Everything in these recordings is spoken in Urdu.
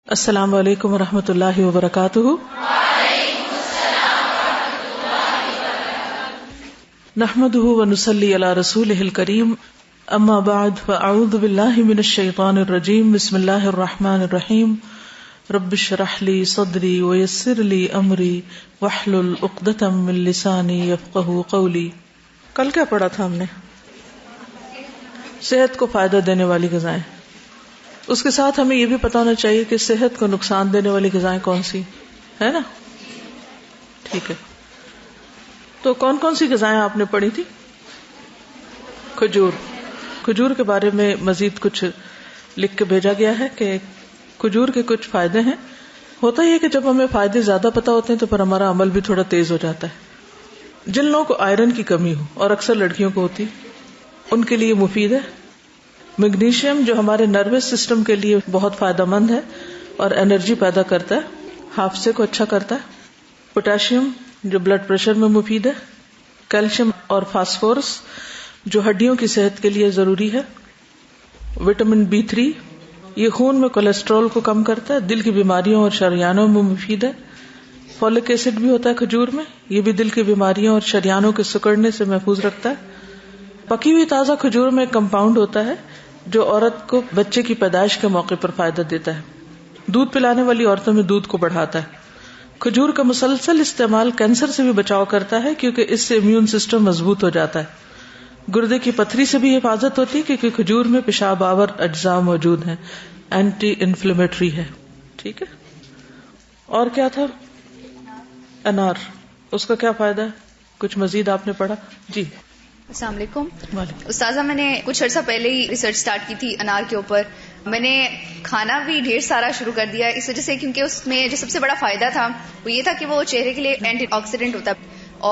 السلام علیکم ورحمۃ اللہ وبرکاتہ۔ نحمده ونصلی علی رسولہ الکریم، اما بعد فاعوذ باللہ من الشیطان الرجیم، بسم اللہ الرحمن الرحیم۔ رب اشرح لی صدری ویسر لی امری واحلل عقدۃ من لسانی یفقہوا قولی۔ کل کیا پڑھا تھا ہم نے؟ صحت کو فائدہ دینے والی غذائیں۔ اس کے ساتھ ہمیں یہ بھی پتا ہونا چاہیے کہ صحت کو نقصان دینے والی غذائیں کون سی ہے نا؟ ٹھیک ہے، تو کون کون سی غذائیں آپ نے پڑھی تھی؟ کھجور کے بارے میں مزید کچھ لکھ کے بھیجا گیا ہے کہ کھجور کے کچھ فائدے ہیں۔ ہوتا ہی ہے کہ جب ہمیں فائدے زیادہ پتا ہوتے ہیں تو پھر ہمارا عمل بھی تھوڑا تیز ہو جاتا ہے۔ جن لوگوں کو آئرن کی کمی ہو، اور اکثر لڑکیوں کو ہوتی، ان کے لیے مفید ہے۔ میگنیشیم جو ہمارے نروس سسٹم کے لیے بہت فائدہ مند ہے اور انرجی پیدا کرتا ہے، حافظے کو اچھا کرتا ہے۔ پوٹاشیم جو بلڈ پریشر میں مفید ہے۔ کیلشیم اور فاسفورس جو ہڈیوں کی صحت کے لیے ضروری ہے۔ وٹامن B3 یہ خون میں کولیسٹرول کو کم کرتا ہے، دل کی بیماریوں اور شریانوں میں مفید ہے۔ فولک ایسڈ بھی ہوتا ہے کھجور میں، یہ بھی دل کی بیماریوں اور شریانوں کے سکڑنے سے محفوظ رکھتا ہے۔ پکی ہوئی تازہ کھجور میں ایک کمپاؤنڈ ہوتا ہے جو عورت کو بچے کی پیدائش کے موقع پر فائدہ دیتا ہے۔ دودھ پلانے والی عورتوں میں دودھ کو بڑھاتا ہے۔ کھجور کا مسلسل استعمال کینسر سے بھی بچاؤ کرتا ہے کیونکہ اس سے امیون سسٹم مضبوط ہو جاتا ہے۔ گردے کی پتھری سے بھی حفاظت ہوتی ہے کیونکہ کھجور میں پیشاب آور اجزاء موجود ہیں، اینٹی انفلیمیٹری ہے۔ ٹھیک ہے، اور کیا تھا؟ انار، اس کا کیا فائدہ ہے؟ کچھ مزید آپ نے پڑھا؟ جی السلام علیکم استاذہ، میں نے کچھ عرصہ پہلے ہی ریسرچ سٹارٹ کی تھی انار کے اوپر۔ میں نے کھانا بھی ڈھیر سارا شروع کر دیا اس وجہ سے کیونکہ اس میں جو سب سے بڑا فائدہ تھا وہ یہ تھا کہ وہ چہرے کے لیے اینٹی آکسیڈنٹ ہوتا ہے،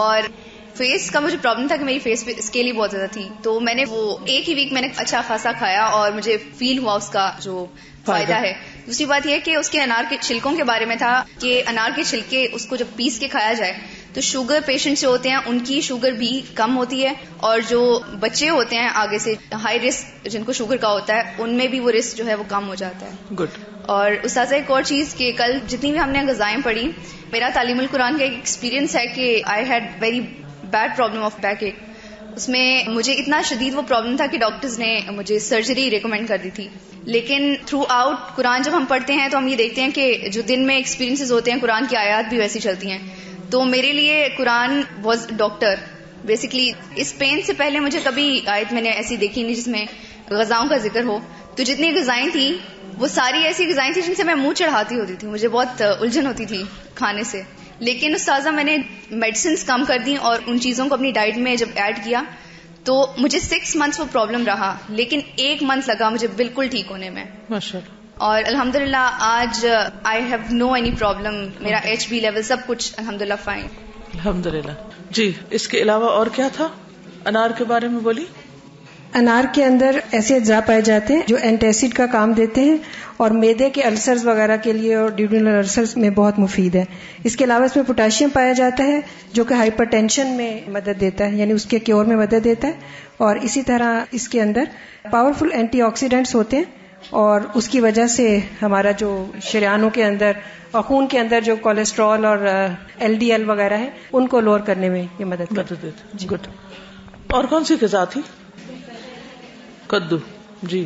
اور فیس کا مجھے پرابلم تھا کہ میری فیس پہ اسکیل ہی بہت زیادہ تھی، تو میں نے وہ ایک ہی ویک میں نے اچھا خاصا کھایا اور مجھے فیل ہوا اس کا جو فائدہ ہے۔ دوسری بات یہ کہ اس کے انار کے چھلکوں کے بارے میں تھا کہ انار کے چھلکے اس کو جب پیس کے کھایا جائے تو شوگر پیشنٹ جو ہوتے ہیں ان کی شوگر بھی کم ہوتی ہے، اور جو بچے ہوتے ہیں آگے سے ہائی رسک جن کو شوگر کا ہوتا ہے ان میں بھی وہ رسک جو ہے وہ کم ہو جاتا ہے۔ گڈ۔ اور استاذہ ایک اور چیز کہ کل جتنی بھی ہم نے غذائیں پڑھی، میرا تعلیم القرآن کا ایک ایکسپیرینس ہے کہ I had very bad problem of back ایک۔ اس میں مجھے اتنا شدید وہ پرابلم تھا کہ ڈاکٹرز نے مجھے سرجری ریکمینڈ کر دی تھی، لیکن تھرو آؤٹ قرآن جب ہم پڑھتے ہیں تو ہم یہ دیکھتے ہیں کہ جو دن میں ایکسپیرینسز ہوتے ہیں قرآن کی آیات بھی ویسی چلتی ہیں، تو میرے لیے قرآن واز ڈاکٹر بیسکلی۔ اس پین سے پہلے مجھے کبھی آیت میں نے ایسی دیکھی نہیں جس میں غذاؤں کا ذکر ہو، تو جتنی غذائیں تھیں وہ ساری ایسی غذائیں تھیں جن سے میں منہ چڑھاتی ہوتی تھی، مجھے بہت الجھن ہوتی تھی کھانے سے۔ لیکن استاذہ میں نے میڈیسنز کم کر دی اور ان چیزوں کو اپنی ڈائٹ میں جب ایڈ کیا تو مجھے 6 months وہ پرابلم رہا، لیکن 1 month لگا مجھے بالکل ٹھیک ہونے میں، ماشاءاللہ۔ اور الحمدللہ آج I have know any problem, میرا HB لیول سب کچھ الحمدللہ فائن۔ الحمدللہ۔ جی، اس کے علاوہ اور کیا تھا؟ انار کے بارے میں بولی۔ انار کے اندر ایسے اجزاء پائے جاتے ہیں جو اینٹی ایسڈ کا کام دیتے ہیں اور معدے کے السرز وغیرہ کے لیے اور ڈیوڈینل السرز میں بہت مفید ہے۔ اس کے علاوہ اس میں پوٹاشیم پایا جاتا ہے جو کہ ہائپر ٹینشن میں مدد دیتا ہے، یعنی اس کے کیور میں مدد دیتا ہے، اور اسی طرح اس کے اندر پاورفل اینٹی آکسیڈنٹس ہوتے ہیں اور اس کی وجہ سے ہمارا جو شریانوں کے اندر اور خون کے اندر جو کولیسٹرول اور LDL وغیرہ ہے ان کو لوور کرنے میں یہ مدد کرتا ہے۔ گڈ۔ اور کون سی غذا تھی؟ کدو۔ جی،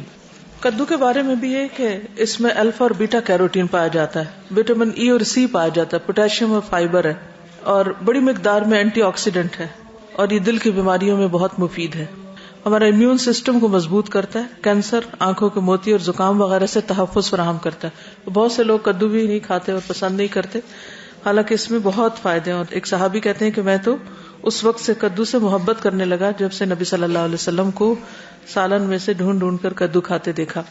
کدو کے بارے میں بھی ہے کہ اس میں الفا اور بیٹا کیروٹین پایا جاتا ہے، وٹامن E اور C پایا جاتا ہے، پوٹاشیم اور فائبر ہے، اور بڑی مقدار میں اینٹی آکسیڈنٹ ہے، اور یہ دل کی بیماریوں میں بہت مفید ہے۔ ہمارا امیون سسٹم کو مضبوط کرتا ہے، کینسر، آنکھوں کے موتی اور زکام وغیرہ سے تحفظ فراہم کرتا ہے۔ بہت سے لوگ کدو بھی نہیں کھاتے اور پسند نہیں کرتے، حالانکہ اس میں بہت فائدے ہیں۔ اور ایک صحابی کہتے ہیں کہ میں تو اس وقت سے کدو سے محبت کرنے لگا جب سے نبی صلی اللہ علیہ وسلم کو سالن میں سے ڈھونڈ ڈھونڈ کر کدو کھاتے دیکھا۔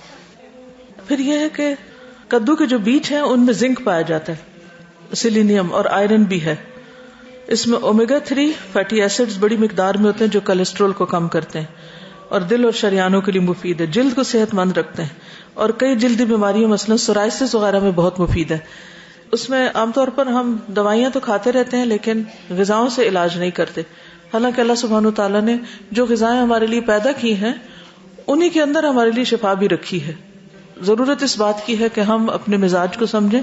پھر یہ ہے کہ کدو کے جو بیج ہیں ان میں زنک پایا جاتا ہے، سیلینیم اور آئرن بھی ہے۔ اس میں اومیگا 3 فیٹی ایسڈز بڑی مقدار میں ہوتے ہیں جو کولیسٹرول کو کم کرتے ہیں اور دل اور شریانوں کے لیے مفید ہے، جلد کو صحت مند رکھتے ہیں اور کئی جلدی بیماریوں مثلا سورائسس وغیرہ میں بہت مفید ہے۔ اس میں عام طور پر ہم دوائیاں تو کھاتے رہتے ہیں لیکن غذاؤں سے علاج نہیں کرتے، حالانکہ اللہ سبحانہ وتعالیٰ نے جو غذائیں ہمارے لیے پیدا کی ہیں انہی کے اندر ہمارے لیے شفا بھی رکھی ہے۔ ضرورت اس بات کی ہے کہ ہم اپنے مزاج کو سمجھیں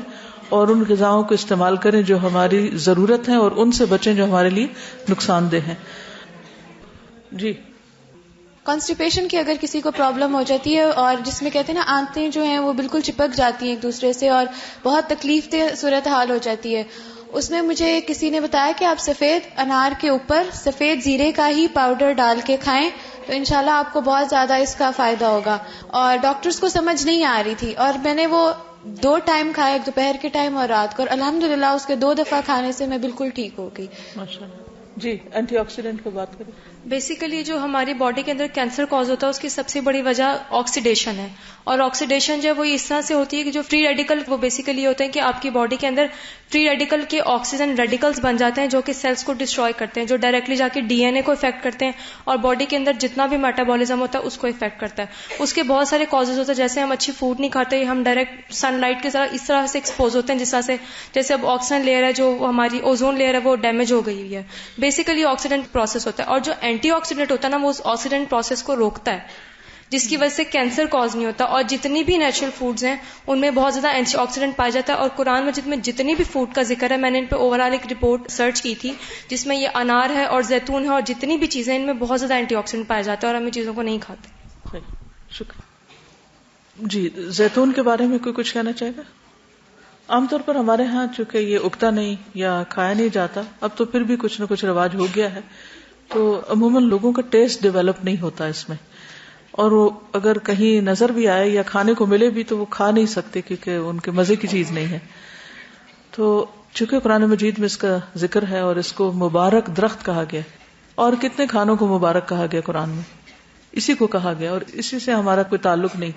اور ان غذاؤں کو استعمال کریں جو ہماری ضرورت ہے اور ان سے بچیں جو ہمارے لیے نقصان دہ ہیں. جی. کانسٹیپیشن کی اگر کسی کو پرابلم ہو جاتی ہے اور جس میں کہتے ہیں نا آنتیں جو ہیں وہ بالکل چپک جاتی ہیں ایک دوسرے سے اور بہت تکلیف دہ صورتحال ہو جاتی ہے، اس میں مجھے کسی نے بتایا کہ آپ سفید انار کے اوپر سفید زیرے کا ہی پاؤڈر ڈال کے کھائیں تو انشاءاللہ آپ کو بہت زیادہ اس کا فائدہ ہوگا. اور ڈاکٹرز کو سمجھ نہیں آ رہی تھی اور میں نے وہ 2 ٹائم کھایا، ایک دوپہر کے ٹائم اور رات کو، اور الحمدللہ اس کے 2 دفعہ کھانے سے میں بالکل ٹھیک ہو گئی. ماشاءاللہ. جی. اینٹی آکسیڈنٹ کی بات کریں. بیسیکلی جو ہماری باڈی کے اندر کینسر کاز ہوتا ہے اس کی سب سے بڑی وجہ آکسیڈیشن ہے، اور آکسیڈیشن جو ہے وہ اس طرح سے ہوتی ہے کہ جو فری ریڈیکل وہ بیسیکلی یہ ہوتے ہیں کہ آپ کی باڈی کے اندر فری ریڈیکل کے آکسیجن ریڈیکلز بن جاتے ہیں جو کہ سیلز کو ڈسٹروائے کرتے ہیں، جو ڈائریکٹلی جا کے ڈی این اے کو افیکٹ کرتے ہیں اور باڈی کے اندر جتنا بھی میٹابولزم ہوتا ہے اس کو افیکٹ کرتا ہے. اس کے بہت سارے کازز ہوتے ہیں، جیسے ہم اچھی فوڈ نہیں کھاتے، ہم ڈائریکٹ سن لائٹ کے ساتھ اس طرح سے ایکسپوز ہوتے ہیں جس طرح سے جیسے اب آکسیجن لیئر ہے جو ہماری اوزون لیئر ہے وہ ڈیمیج ہو گئی ہوئی ہے. بیسیکلی آکسیڈنٹ پروسیس ہوتا ہے، اور جو اینٹی آکسیڈنٹ ہوتا ہے نا وہ اس آکسیڈنٹ پروسیس کو روکتا ہے جس کی وجہ سے کینسر کاز نہیں ہوتا. اور جتنی بھی نیچرل فوڈز ہیں ان میں بہت زیادہ اینٹی آکسیڈنٹ پایا جاتا ہے، اور قرآن مجید میں جتنی بھی فوڈ کا ذکر ہے میں نے ان پہ اوور آل ایک رپورٹ سرچ کی تھی جس میں یہ انار ہے اور زیتون ہے اور جتنی بھی چیزیں ان میں بہت زیادہ اینٹی آکسیڈنٹ پایا جاتا ہے اور ہم ان چیزوں کو نہیں کھاتے. شکریہ. جی. زیتون کے بارے میں کوئی کچھ کہنا چاہے گا؟ عام طور پر ہمارے ہاں چونکہ یہ اگتا نہیں یا کھایا نہیں جاتا، اب تو پھر بھی کچھ نہ کچھ رواج ہو گیا ہے، تو عموماً لوگوں کا ٹیسٹ ڈیولپ نہیں ہوتا اس میں، اور وہ اگر کہیں نظر بھی آئے یا کھانے کو ملے بھی تو وہ کھا نہیں سکتے کیونکہ ان کے مزے کی چیز نہیں ہے. تو چونکہ قرآن مجید میں اس کا ذکر ہے اور اس کو مبارک درخت کہا گیا، اور کتنے کھانوں کو مبارک کہا گیا قرآن میں، اسی کو کہا گیا اور اسی سے ہمارا کوئی تعلق نہیں،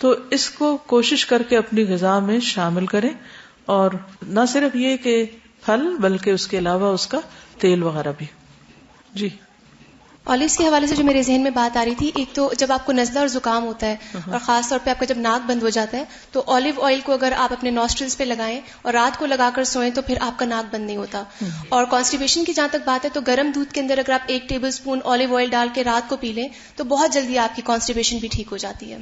تو اس کو کوشش کر کے اپنی غذا میں شامل کریں. اور نہ صرف یہ کہ پھل بلکہ اس کے علاوہ اس کا تیل وغیرہ بھی. جی. آلیوز کے حوالے سے جو میرے ذہن میں بات آ رہی تھی، ایک تو جب آپ کو نزلہ اور زکام ہوتا ہے اور خاص طور پہ آپ کا جب ناک بند ہو جاتا ہے تو آلیو آئل کو اگر آپ اپنے نوسٹرلز پہ لگائیں اور رات کو لگا کر سوئیں تو پھر آپ کا ناک بند نہیں ہوتا. اور کانسٹیپیشن کی جہاں تک بات ہے تو گرم دودھ کے اندر اگر آپ 1 ٹیبل اسپون آلیو آئل ڈال کے رات کو پی لیں تو بہت جلدی آپ کی کانسٹیپیشن بھی ٹھیک ہو جاتی ہے.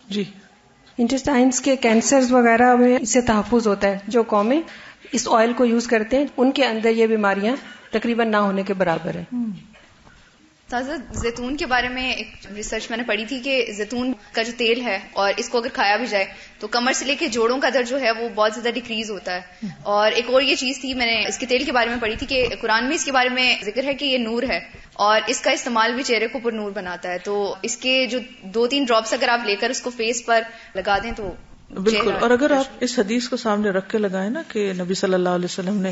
جی. انٹسٹائنس کے کینسرز وغیرہ میں اس سے تحفظ ہوتا ہے. جو قومیں اس آئل کو یوز کرتے ہیں ان کے اندر یہ بیماریاں تقریباً نہ ہونے کے برابر ہیں. تازہ زیتون کے بارے میں ایک ریسرچ میں نے پڑھی تھی کہ زیتون کا جو تیل ہے اور اس کو اگر کھایا بھی جائے تو کمر سے لے کے جوڑوں کا درد جو ہے وہ بہت زیادہ ڈیکریز ہوتا ہے. اور ایک اور یہ چیز تھی، میں نے اس کے تیل کے بارے میں پڑھی تھی کہ قرآن میں اس کے بارے میں ذکر ہے کہ یہ نور ہے اور اس کا استعمال بھی چہرے کو پر نور بناتا ہے. تو اس کے جو 2-3 ڈراپس اگر آپ لے کر اس کو فیس پر لگا دیں تو بالکل. اور اگر آپ اس حدیث کو سامنے رکھ کے لگائیں نا کہ نبی صلی اللہ علیہ وسلم نے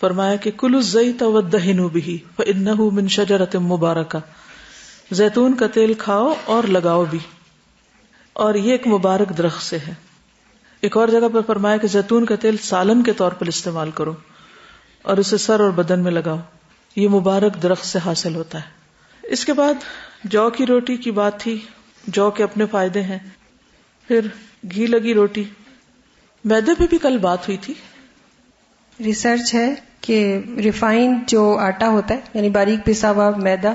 فرمایا کہ کلوا الزیت وادہنوا بہ فانہ من شجرۃ مبارکہ، زیتون کا تیل کھاؤ اور لگاؤ بھی، اور یہ ایک مبارک درخت سے ہے. ایک اور جگہ پر فرمایا کہ زیتون کا تیل سالن کے طور پر استعمال کرو اور اسے سر اور بدن میں لگاؤ، یہ مبارک درخت سے حاصل ہوتا ہے. اس کے بعد جو کی روٹی کی بات تھی، جو کے اپنے فائدے ہیں. پھر گھی لگی روٹی، میدے پہ بھی کل بات ہوئی تھی. ریسرچ ہے کہ ریفائنڈ جو آٹا ہوتا ہے یعنی باریک پسا ہوا میدا،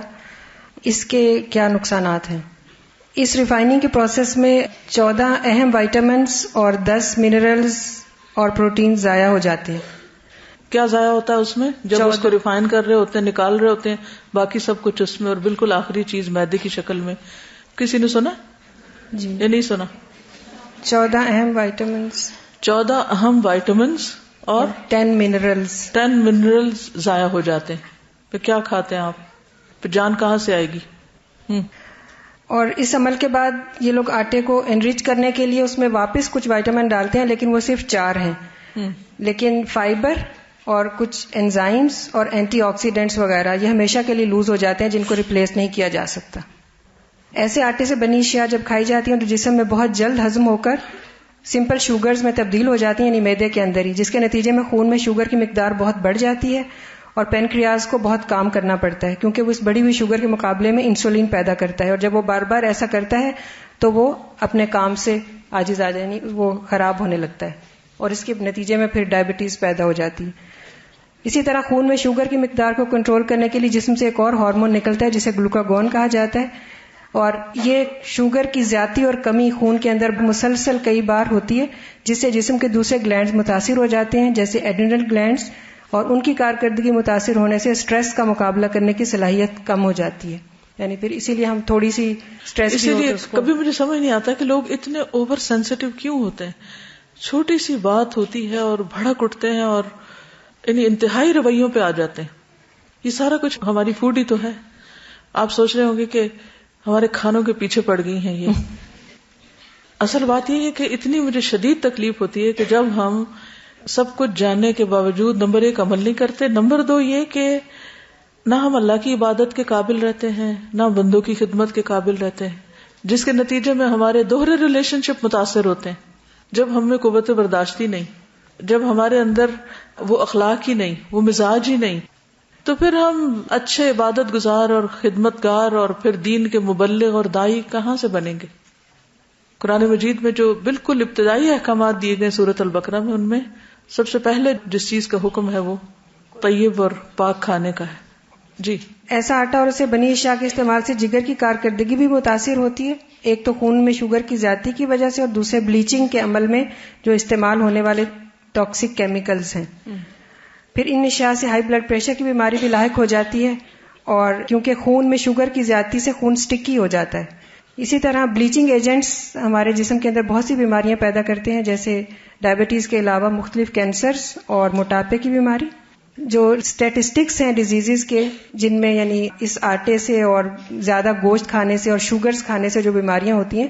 اس کے کیا نقصانات ہیں. اس ریفائننگ کے پروسیس میں 14 اہم وائٹامنس اور 10 منرلز اور پروٹین ضائع ہو جاتے ہیں. کیا ضائع ہوتا ہے اس میں؟ جب اس کو ریفائن کر رہے ہوتے ہیں، نکال رہے ہوتے ہیں، باقی سب کچھ اس میں، اور بالکل آخری چیز میدے کی شکل میں. کسی نے سنا؟ جی. یہ نہیں سنا. 14 اہم وائٹامنس، 14 اہم وائٹامنس اور 10 منرلز. 10 منرلز ضائع ہو جاتے ہیں. پھر کیا کھاتے ہیں آپ؟ پھر جان کہاں سے آئے گی؟ اور اس عمل کے بعد یہ لوگ آٹے کو انریچ کرنے کے لیے اس میں واپس کچھ وائٹامن ڈالتے ہیں، لیکن وہ صرف 4 ہیں. لیکن فائبر اور کچھ انزائمز اور اینٹی آکسیڈنٹس وغیرہ یہ ہمیشہ کے لیے لوز ہو جاتے ہیں، جن کو ریپلیس نہیں کیا جا سکتا. ایسے آٹے سے بنی اشیاء جب کھائی جاتی ہیں تو جسم میں بہت جلد ہضم ہو کر سمپل شوگرز میں تبدیل ہو جاتی ہیں، یعنی معدے کے اندر ہی، جس کے نتیجے میں خون میں شوگر کی مقدار بہت بڑھ جاتی ہے اور پینکریاز کو بہت کام کرنا پڑتا ہے، کیونکہ وہ اس بڑی ہوئی شوگر کے مقابلے میں انسولین پیدا کرتا ہے، اور جب وہ بار بار ایسا کرتا ہے تو وہ اپنے کام سے عاجز آ جائے، وہ خراب ہونے لگتا ہے اور اس کے نتیجے میں پھر ڈائبٹیز پیدا ہو جاتی ہے. اسی طرح خون میں شوگر کی مقدار کو کنٹرول کرنے کے لیے جسم سے ایک اور ہارمون نکلتا ہے جسے گلوکاگون کہا جاتا ہے. اور یہ شوگر کی زیادتی اور کمی خون کے اندر مسلسل کئی بار ہوتی ہے، جس سے جسم کے دوسرے گلینڈز متاثر ہو جاتے ہیں جیسے ایڈرینل گلینڈز، اور ان کی کارکردگی متاثر ہونے سے سٹریس کا مقابلہ کرنے کی صلاحیت کم ہو جاتی ہے. یعنی پھر اسی لیے ہم تھوڑی سی سٹریس اسی لیے کبھی مجھے سمجھ نہیں آتا کہ لوگ اتنے اوور سینسیٹیو کیوں ہوتے ہیں. چھوٹی سی بات ہوتی ہے اور بھڑک اٹھتے ہیں اور یعنی انتہائی رویوں پہ آ جاتے ہیں. یہ سارا کچھ ہماری فوڈ ہی تو ہے. آپ سوچ رہے ہوں گے کہ ہمارے کھانوں کے پیچھے پڑ گئی ہیں یہ. اصل بات یہ ہے کہ اتنی مجھے شدید تکلیف ہوتی ہے کہ جب ہم سب کچھ جاننے کے باوجود نمبر 1 عمل نہیں کرتے، نمبر 2 یہ کہ نہ ہم اللہ کی عبادت کے قابل رہتے ہیں نہ بندوں کی خدمت کے قابل رہتے ہیں، جس کے نتیجے میں ہمارے دوہرے ریلیشن شپ متاثر ہوتے ہیں. جب ہم میں قوت برداشت ہی نہیں، جب ہمارے اندر وہ اخلاق ہی نہیں، وہ مزاج ہی نہیں، تو پھر ہم اچھے عبادت گزار اور خدمت گار اور پھر دین کے مبلغ اور دائی کہاں سے بنیں گے؟ قرآن مجید میں جو بالکل ابتدائی احکامات دیے گئے سورۃ البقرہ میں، ان میں سب سے پہلے جس چیز کا حکم ہے وہ طیب اور پاک کھانے کا ہے. جی. ایسا آٹا اور اسے بنی اشیاء کے استعمال سے جگر کی کارکردگی بھی متاثر ہوتی ہے. ایک تو خون میں شوگر کی زیادتی کی وجہ سے، اور دوسرے بلیچنگ کے عمل میں جو استعمال ہونے والے ٹاکسک کیمیکلز ہیں. پھر ان اشیاء سے ہائی بلڈ پریشر کی بیماری بھی لاحق ہو جاتی ہے، اور کیونکہ خون میں شوگر کی زیادتی سے خون سٹکی ہو جاتا ہے. اسی طرح بلیچنگ ایجنٹس ہمارے جسم کے اندر بہت سی بیماریاں پیدا کرتے ہیں، جیسے ڈائبٹیز کے علاوہ مختلف کینسرز اور موٹاپے کی بیماری. جو اسٹیٹسٹکس ہیں ڈیزیزز کے، جن میں یعنی اس آٹے سے اور زیادہ گوشت کھانے سے اور شوگرز کھانے سے جو بیماریاں ہوتی ہیں،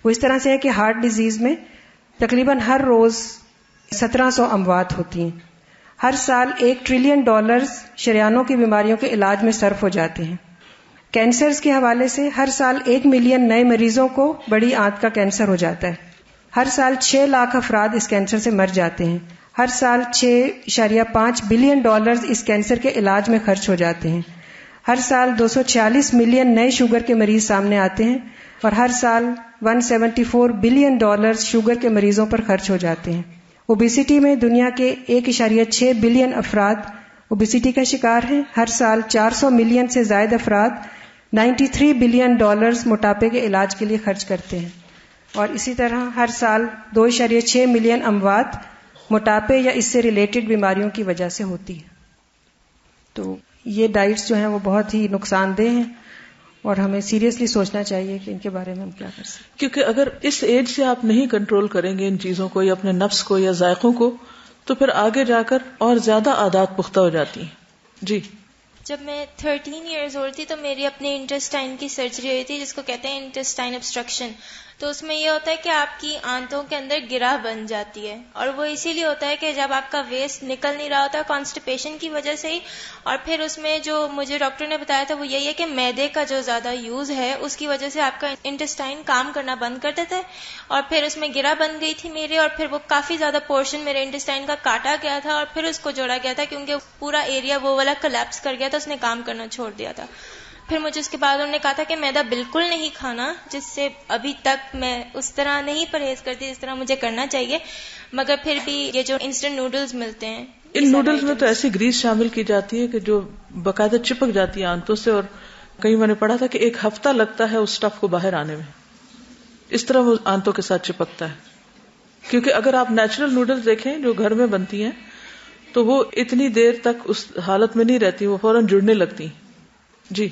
وہ اس طرح سے ہے کہ ہارٹ ڈیزیز میں تقریباً ہر روز 1700 اموات ہوتی ہیں. ہر سال $1 ٹریلین شریانوں کی بیماریوں کے علاج میں صرف ہو جاتے ہیں. کینسرز کے حوالے سے ہر سال 1 ملین نئے مریضوں کو بڑی آنت کا کینسر ہو جاتا ہے. ہر سال 6 لاکھ افراد اس کینسر سے مر جاتے ہیں. ہر سال $6.5 بلین اس کینسر کے علاج میں خرچ ہو جاتے ہیں. ہر سال 246 ملین نئے شوگر کے مریض سامنے آتے ہیں، اور ہر سال $174 بلین شوگر کے مریضوں پر خرچ ہو جاتے ہیں. اوبیسٹی میں دنیا کے 1.6 بلین افراد اوبیسٹی کا شکار ہیں. ہر سال 400 ملین سے زائد افراد $93 بلین موٹاپے کے علاج کے لیے خرچ کرتے ہیں. اور اسی طرح ہر سال 2.6 ملین اموات موٹاپے یا اس سے ریلیٹڈ بیماریوں کی وجہ سے ہوتی ہے. تو یہ ڈائٹس جو ہیں وہ بہت ہی نقصان دہ ہیں، اور ہمیں سیریسلی سوچنا چاہیے کہ ان کے بارے میں ہم کیا کر سکتے ہیں. کیونکہ اگر اس ایج سے آپ نہیں کنٹرول کریں گے ان چیزوں کو یا اپنے نفس کو یا ذائقوں کو، تو پھر آگے جا کر اور زیادہ عادات پختہ ہو جاتی ہیں. جی. جب میں 13 ایئرز اولڈ تھی تو میری اپنے انٹسٹائن کی سرجری ہوئی تھی، جس کو کہتے ہیں انٹسٹائن ابسٹرکشن. تو اس میں یہ ہوتا ہے کہ آپ کی آنتوں کے اندر گرہ بن جاتی ہے، اور وہ اسی لیے ہوتا ہے کہ جب آپ کا ویسٹ نکل نہیں رہا ہوتا کانسٹیپیشن کی وجہ سے ہی. اور پھر اس میں جو مجھے ڈاکٹر نے بتایا تھا وہ یہی ہے کہ میدے کا جو زیادہ یوز ہے اس کی وجہ سے آپ کا انٹسٹائن کام کرنا بند کر دیتا ہے. اور پھر اس میں گرہ بن گئی تھی میرے، اور پھر وہ کافی زیادہ پورشن میرے انٹسٹائن کا کاٹا گیا تھا، اور پھر اس کو جوڑا گیا تھا کیونکہ پورا ایریا وہ والا کلیپس کر گیا تھا، اس نے کام کرنا چھوڑ دیا تھا. پھر مجھے اس کے بعد انہوں نے کہا تھا کہ میدا بالکل نہیں کھانا، جس سے ابھی تک میں اس طرح نہیں پرہیز کرتی جس طرح مجھے کرنا چاہیے. مگر پھر بھی یہ جو انسٹنٹ نوڈلز ملتے ہیں، ان نوڈلز میں تو ایسی گریس شامل کی جاتی ہے کہ جو باقاعدہ چپک جاتی ہے آنتوں سے، اور کہیں میں نے پڑھا تھا کہ 1 ہفتہ لگتا ہے اس اسٹف کو باہر آنے میں. اس طرح وہ آنتوں کے ساتھ چپکتا ہے. کیونکہ اگر آپ نیچرل نوڈلز دیکھیں جو گھر میں بنتی ہیں تو وہ اتنی دیر تک اس حالت میں نہیں رہتی، وہ فوراً جڑنے لگتی. جی.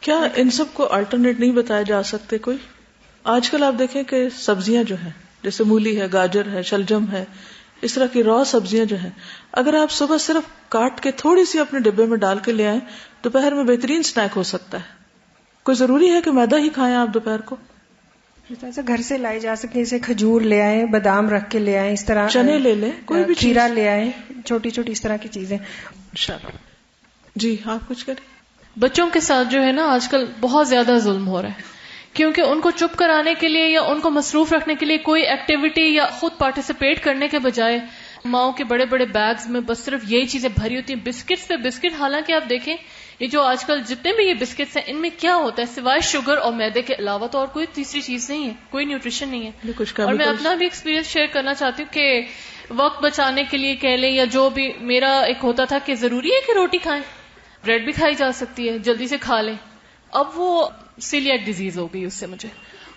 کیا ان سب کو الٹرنیٹ نہیں بتایا جا سکتے کوئی؟ آج کل آپ دیکھیں کہ سبزیاں جو ہیں جیسے مولی ہے، گاجر ہے، شلجم ہے، اس طرح کی را سبزیاں جو ہیں، اگر آپ صبح صرف کاٹ کے تھوڑی سی اپنے ڈبے میں ڈال کے لے آئیں، دوپہر میں بہترین سنیک ہو سکتا ہے. کوئی ضروری ہے کہ میدا ہی کھائیں آپ دوپہر کو؟ ایسا گھر سے لائی جا سکتی، جیسے کھجور لے آئیں، بادام رکھ کے لے آئیں، اس طرح چنے لے لیں، کوئی بھی کھیرا لے آئیں، چھوٹی چھوٹی اس طرح کی چیزیں. انشاءاللہ. جی آپ کچھ کریں. بچوں کے ساتھ جو ہے نا آج کل بہت زیادہ ظلم ہو رہا ہے، کیونکہ ان کو چپ کرانے کے لیے یا ان کو مصروف رکھنے کے لیے کوئی ایکٹیویٹی یا خود پارٹیسپیٹ کرنے کے بجائے ماؤں کے بڑے بڑے بیگز میں بس صرف یہی چیزیں بھری ہوتی ہیں، بسکٹس پہ بسکٹ. حالانکہ آپ دیکھیں یہ جو آج کل جتنے بھی یہ بسکٹس ہیں ان میں کیا ہوتا ہے سوائے شوگر اور میدے کے علاوہ تو اور کوئی تیسری چیز نہیں ہے، کوئی نیوٹریشن نہیں ہے. اور میں اپنا بھی ایکسپیرینس شیئر کرنا چاہتی ہوں کہ وقت بچانے کے لیے کہہ لیں یا جو بھی میرا ایک ہوتا تھا کہ ضروری ہے کہ روٹی کھائیں، بریڈ بھی کھائی جا سکتی ہے، جلدی سے کھا لیں. اب وہ سیلیاک ڈیزیز ہو گئی اس سے مجھے.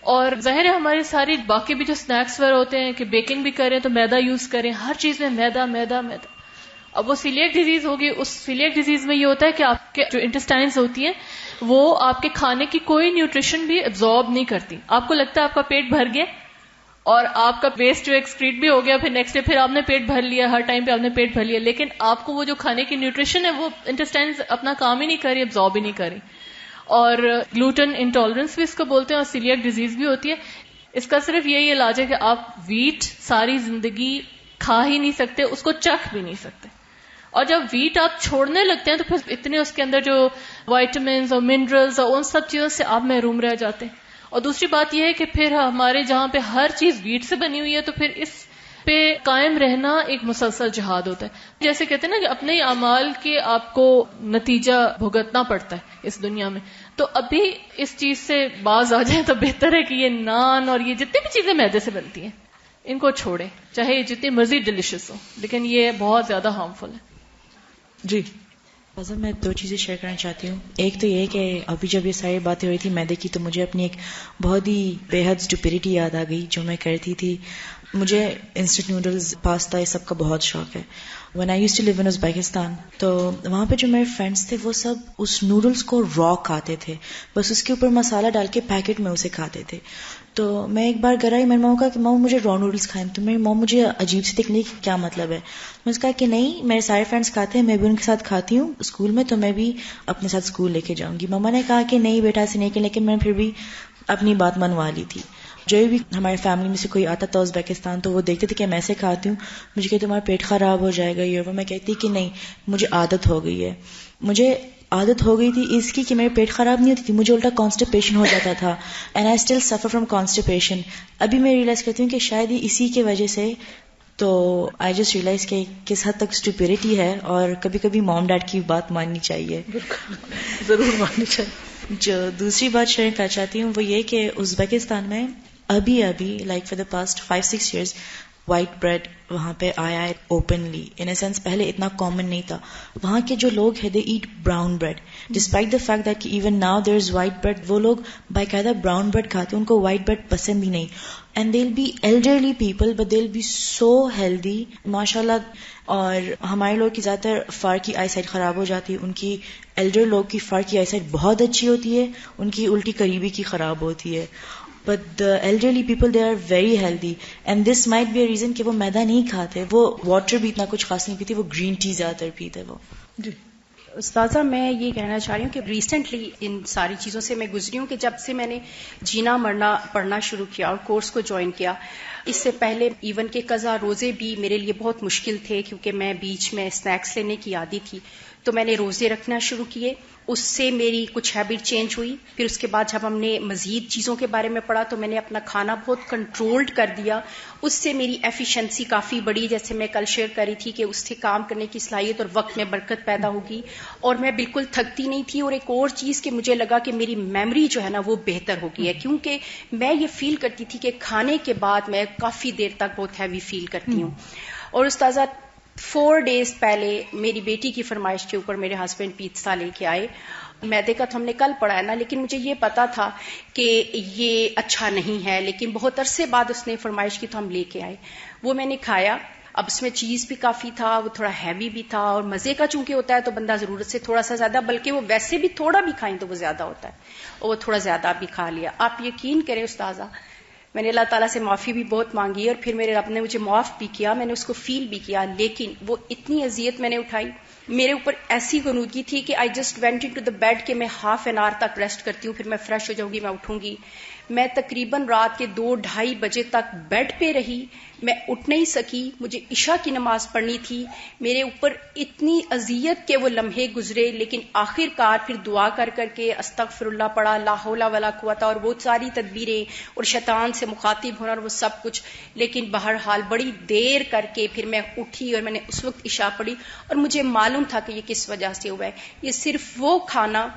اور ظاہر ہے ہمارے ساری باقی بھی جو سنیکس وغیرہ ہوتے ہیں کہ بیکنگ بھی کریں تو میدا یوز کریں، ہر چیز میں میدا میدا میدا. اب وہ سیلیاک ڈیزیز ہوگی. اس سیلیاک ڈیزیز میں یہ ہوتا ہے کہ آپ کے جو انٹسٹائنز ہوتی ہیں وہ آپ کے کھانے کی کوئی نیوٹریشن بھی ابزارب نہیں کرتی. آپ کو لگتا ہے آپ کا پیٹ بھر گیا اور آپ کا ویسٹ جو ایکسکریٹ بھی ہو گیا، پھر نیکسٹ ڈے پھر آپ نے پیٹ بھر لیا، ہر ٹائم پہ آپ نے پیٹ بھر لیا، لیکن آپ کو وہ جو کھانے کی نیوٹریشن ہے وہ انٹسٹائنز اپنا کام ہی نہیں کر رہی، ابزارب ہی نہیں کر رہی. اور گلوٹن انٹالرنس بھی اس کو بولتے ہیں اور سیلیاک ڈیزیز بھی ہوتی ہے. اس کا صرف یہی علاج ہے کہ آپ ویٹ ساری زندگی کھا ہی نہیں سکتے، اس کو چکھ بھی نہیں سکتے. اور جب ویٹ آپ چھوڑنے لگتے ہیں تو پھر اتنے اس کے اندر جو وائٹامنز اور منرلز اور ان سب چیزوں سے آپ محروم رہ جاتے ہیں. اور دوسری بات یہ ہے کہ پھر ہمارے جہاں پہ ہر چیز ویٹ سے بنی ہوئی ہے تو پھر اس پہ قائم رہنا ایک مسلسل جہاد ہوتا ہے. جیسے کہتے ہیں نا کہ اپنے اعمال کے آپ کو نتیجہ بھگتنا پڑتا ہے اس دنیا میں. تو ابھی اس چیز سے باز آ جائیں تو بہتر ہے کہ یہ نان اور یہ جتنی بھی چیزیں میدے سے بنتی ہیں ان کو چھوڑیں، چاہے یہ جتنی مرضی ڈیلیشس ہو، لیکن یہ بہت زیادہ ہارمفل ہے. جی میں 2 چیزیں شیئر کرنا چاہتی ہوں. ایک تو یہ کہ ابھی جب یہ ساری باتیں ہو رہی تھی میدے کی تو مجھے اپنی ایک بہت ہی بے حد اسٹوپیڈیٹی یاد آ گئی جو میں کرتی تھی. مجھے انسٹنٹ نوڈلز، پاستا، یہ سب کا بہت شوق ہے. when I used to live in Uzbekistan تو وہاں پہ جو میرے فرینڈس تھے وہ سب اس نوڈلز کو را کھاتے تھے، بس اس کے اوپر مسالہ ڈال کے پیکٹ میں اسے کھاتے تھے. تو میں ایک بار گھر آئی، میری ماں کو کہا کہ ماں مجھے را نوڈلز کھائیں. تو میری ماں مجھے عجیب سے دیکھنے کی کیا مطلب ہے. میں نے کہا کہ نہیں، میرے سارے فرینڈس کھاتے ہیں، میں بھی ان کے ساتھ کھاتی ہوں اسکول میں، تو میں بھی اپنے ساتھ اسکول لے کے جاؤں گی. ماما نے کہا کہ نہیں بیٹا ایسے نہیں کہ، لیکن میں نے پھر بھی اپنی بات منوا لی تھی. جو بھی ہمارے فیملی میں سے کوئی آتا تھا ازبیکستان تو وہ دیکھتے تھے کہ میں ایسے کھاتی ہوں، مجھے کہ تمہارا پیٹ خراب ہو جائے گا یہ وہ. میں کہتی کہ نہیں، مجھے عادت ہو گئی ہے. مجھے عادت ہو گئی تھی اس کی کہ میرے پیٹ خراب نہیں ہوتی تھی، مجھے الٹا کانسٹیپیشن ہو جاتا تھا. And I still suffer from constipation. ابھی میں ریئلائز کرتی ہوں کہ شاید ہی اسی کی وجہ سے. تو آئی جسٹ ریئلائز کہ کس حد تک اسٹوپیڈیٹی ہے اور کبھی کبھی مام ڈیڈ کی بات ماننی چاہیے، ضرور ماننی چاہیے. جو دوسری بات شیئر کرنا چاہتی ہوں وہ یہ کہ ازبیکستان میں ابھی like for the past 5-6 years white bread وہاں پہ آیا ہے اوپنلی. ان اے سینس پہلے اتنا کامن نہیں تھا. وہاں کے جو لوگ ہیں they eat brown bread despite the fact that even now there is white bread. وہ لوگ باقاعدہ براؤن بریڈ کھاتے ہیں، ان کو وائٹ بریڈ پسند ہی نہیں. And they will be elderly people but they will be so healthy ماشاء اللہ. اور ہمارے لوگ کی زیادہ تر فار کی آئی سائٹ خراب ہو جاتی ہے، ان کی ایلڈر لوگ کی فار کی آئی سائٹ بہت اچھی ہوتی ہے، ان کی الٹی قریبی کی خراب ہوتی ہے. But the elderly people, they are very healthy. And this might be a reason کہ وہ میدا نہیں کھاتے، وہ واٹر بھی اتنا کچھ خاص نہیں پیتے، وہ گرین ٹی زیادہ تر پیتے. وہ جی استاذہ میں یہ کہنا چاہ رہی ہوں کہ ریسنٹلی ان ساری چیزوں سے میں گزری ہوں کہ جب سے میں نے جینا مرنا پڑھنا شروع کیا اور کورس کو جوائن کیا، اس سے پہلے ایون کہ قضا روزے بھی میرے لیے بہت مشکل تھے کیونکہ میں بیچ میں اسنیکس لینے کی عادی تھی. تو میں نے روزے رکھنا شروع کیے، اس سے میری کچھ ہیبٹ چینج ہوئی. پھر اس کے بعد جب ہم نے مزید چیزوں کے بارے میں پڑھا تو میں نے اپنا کھانا بہت کنٹرولڈ کر دیا. اس سے میری ایفیشنسی کافی بڑی، جیسے میں کل شیئر کر رہی تھی کہ اس سے کام کرنے کی صلاحیت اور وقت میں برکت پیدا ہوگی اور میں بالکل تھکتی نہیں تھی. اور ایک اور چیز کہ مجھے لگا کہ میری میموری جو ہے نا وہ بہتر ہو گئی ہے، کیونکہ میں یہ فیل کرتی تھی کہ کھانے کے بعد میں کافی دیر تک بہت ہیوی فیل کرتی ہوں. اور استاذہ 4 days پہلے میری بیٹی کی فرمائش کے اوپر میرے ہسبینڈ پیتزا لے کے آئے. میدے کا تو ہم نے کل پڑھا ہے نا، لیکن مجھے یہ پتا تھا کہ یہ اچھا نہیں ہے، لیکن بہت عرصے بعد اس نے فرمائش کی تو ہم لے کے آئے. وہ میں نے کھایا. اب اس میں چیز بھی کافی تھا، وہ تھوڑا ہیوی بھی تھا، اور مزے کا چونکہ ہوتا ہے تو بندہ ضرورت سے تھوڑا سا زیادہ، بلکہ وہ ویسے بھی تھوڑا بھی کھائیں تو وہ زیادہ ہوتا ہے، اور وہ تھوڑا زیادہ بھی کھا لیا. آپ یقین کریں استاذہ، میں نے اللہ تعالیٰ سے معافی بھی بہت مانگی اور پھر میرے رب نے مجھے معاف بھی کیا، میں نے اس کو فیل بھی کیا، لیکن وہ اتنی اذیت میں نے اٹھائی، میرے اوپر ایسی غنودگی تھی کہ I just went into the bed کہ میں ½ an hour تک ریسٹ کرتی ہوں، پھر میں فریش ہو جاؤں گی، میں اٹھوں گی، میں تقریباً رات کے 2-2:30 بجے تک بیڈ پہ رہی. میں اٹھ نہیں سکی. مجھے عشاء کی نماز پڑھنی تھی. میرے اوپر اتنی اذیت کے وہ لمحے گزرے، لیکن آخر کار پھر دعا کر کے استغفر اللہ پڑھا، لا حول ولا قوت، اور وہ ساری تدبیریں اور شیطان سے مخاطب ہونا اور وہ سب کچھ. لیکن بہرحال بڑی دیر کر کے پھر میں اٹھی اور میں نے اس وقت عشاء پڑھی، اور مجھے معلوم تھا کہ یہ کس وجہ سے ہوا ہے. یہ صرف وہ کھانا